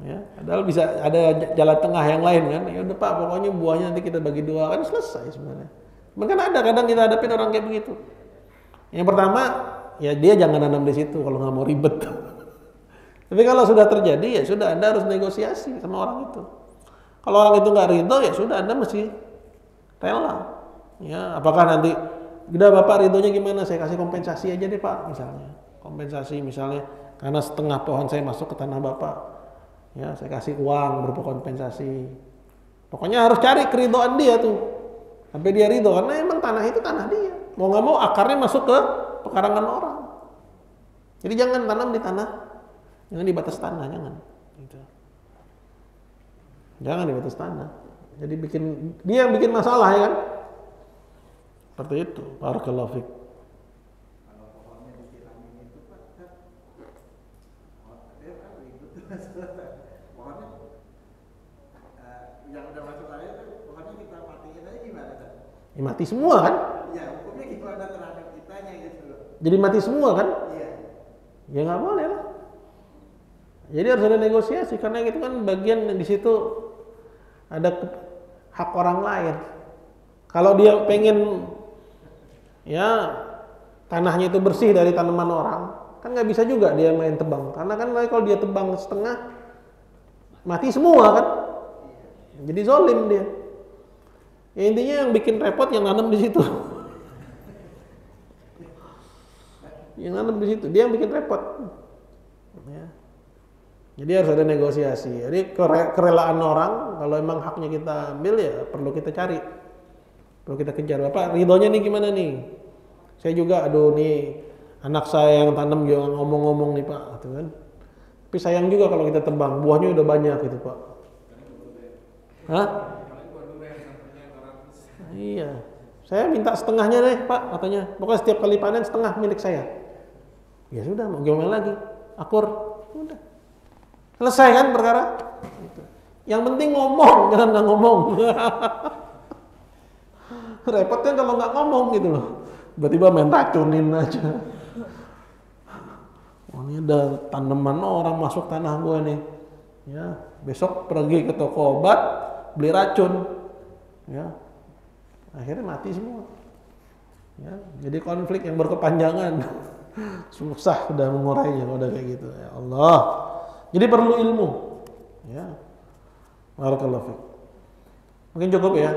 Speaker 1: Ya, padahal bisa ada jalan tengah yang lain kan. Ya udah Pak, pokoknya buahnya nanti kita bagi 2 kan selesai sebenarnya. Cuman kan ada kadang kita hadapin orang kayak begitu. Yang pertama, ya dia jangan nanam di situ kalau nggak mau ribet. Tapi kalau sudah terjadi ya sudah, Anda harus negosiasi sama orang itu. Kalau orang itu nggak ridho ya sudah, Anda mesti rela. Ya, apakah nanti udah Bapak ridhonya gimana? Saya kasih kompensasi aja deh Pak misalnya. Kompensasi misalnya karena setengah pohon saya masuk ke tanah Bapak. Ya, saya kasih uang berupa kompensasi. Pokoknya harus cari keridhaan dia tuh. Sampai dia ridho karena emang tanah itu tanah dia. Mau nggak mau akarnya masuk ke pekarangan orang. Jadi jangan tanam di tanah, jangan di batas tanah, jangan. Gitu. Jangan di batas tanah. Jadi dia yang bikin masalah ya kan. Seperti itu. Barakallahu fiik.
Speaker 4: Kalau pohonnya disilangin itu Pak, dia kan ribut pohonnya yang udah masuk air itu pohonnya kita matiin aja gimana kan?
Speaker 1: Ya, mati semua kan?
Speaker 4: Iya, hukumnya gimana terhadap kitanya gitu loh.
Speaker 1: Jadi mati semua kan?
Speaker 4: Iya.
Speaker 1: Ya nggak boleh lah. Jadi harus ada negosiasi karena itu kan bagian di situ ada hak orang lain. Kalau dia pengen ya tanahnya itu bersih dari tanaman orang, kan nggak bisa juga dia main tebang. Karena kan kalau dia tebang setengah mati semua kan. Jadi zolim dia. Ya, intinya yang bikin repot yang nanam di situ. Yang nanam di situ, dia yang bikin repot. Ya. Jadi harus ada negosiasi. Jadi kerelaan orang, kalau emang haknya kita ambil ya perlu kita cari, perlu kita kejar. Bapak ridhonya nih gimana nih? Saya juga, aduh nih anak saya yang tanam juga ngomong-ngomong nih Pak, gitu kan. Tapi sayang juga kalau kita tebang, buahnya udah banyak gitu Pak. Hah? Iya. Saya minta setengahnya deh Pak, katanya. Pokoknya setiap kali panen setengah milik saya. Ya sudah, mau gimana lagi? Akur, udah. Selesai kan perkara? Gitu. Yang penting ngomong, jangan nggak ngomong. Repot kan kalau nggak ngomong gitu loh. Tiba-tiba main racunin aja. Oh, ini ada tanaman orang masuk tanah gue nih. Ya, besok pergi ke toko obat beli racun. Ya, akhirnya mati semua. Ya, jadi konflik yang berkepanjangan. Susah sudah mengurainya kalau udah kayak gitu. Ya Allah. Jadi perlu ilmu. Ya. Barakallahu fiik. Mungkin cukup ya.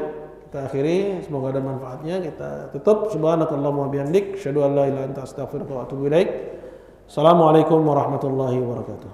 Speaker 1: Kita akhiri, semoga ada manfaatnya. Kita tutup. Subhanakallahumma wa bihamdik, asyhadu an la ilaha illa anta astaghfiruka wa atubu ilaik. Assalamualaikum warahmatullahi wabarakatuh.